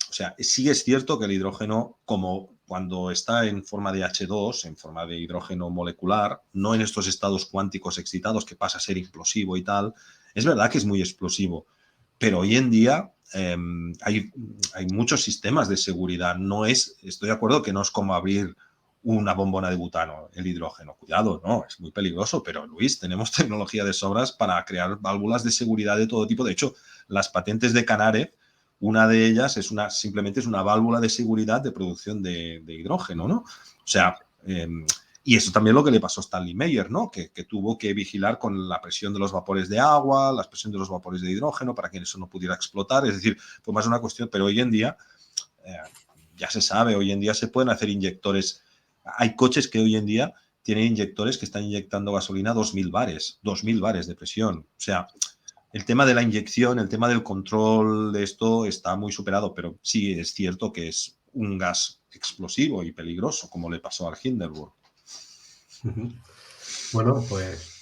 o sea, sí es cierto que el hidrógeno, como cuando está en forma de H2, en forma de hidrógeno molecular, no en estos estados cuánticos excitados que pasa a ser implosivo y tal, es verdad que es muy explosivo, pero hoy en día hay muchos sistemas de seguridad. Estoy de acuerdo que no es como abrir una bombona de butano, el hidrógeno. Cuidado, no, es muy peligroso, pero Luis, tenemos tecnología de sobras para crear válvulas de seguridad de todo tipo. De hecho, las patentes de Canarev, una de ellas simplemente es una válvula de seguridad de producción de hidrógeno, ¿no? O sea, y eso también lo que le pasó a Stanley Meyer, ¿no? Que tuvo que vigilar con la presión de los vapores de agua, la presión de los vapores de hidrógeno para que eso no pudiera explotar. Es decir, fue más una cuestión, pero hoy en día ya se sabe, hoy en día se pueden hacer inyectores. Hay coches que hoy en día tienen inyectores que están inyectando gasolina a 2000 bares de presión. O sea, el tema de la inyección, el tema del control de esto está muy superado, pero sí es cierto que es un gas explosivo y peligroso, como le pasó al Hindenburg. Bueno, pues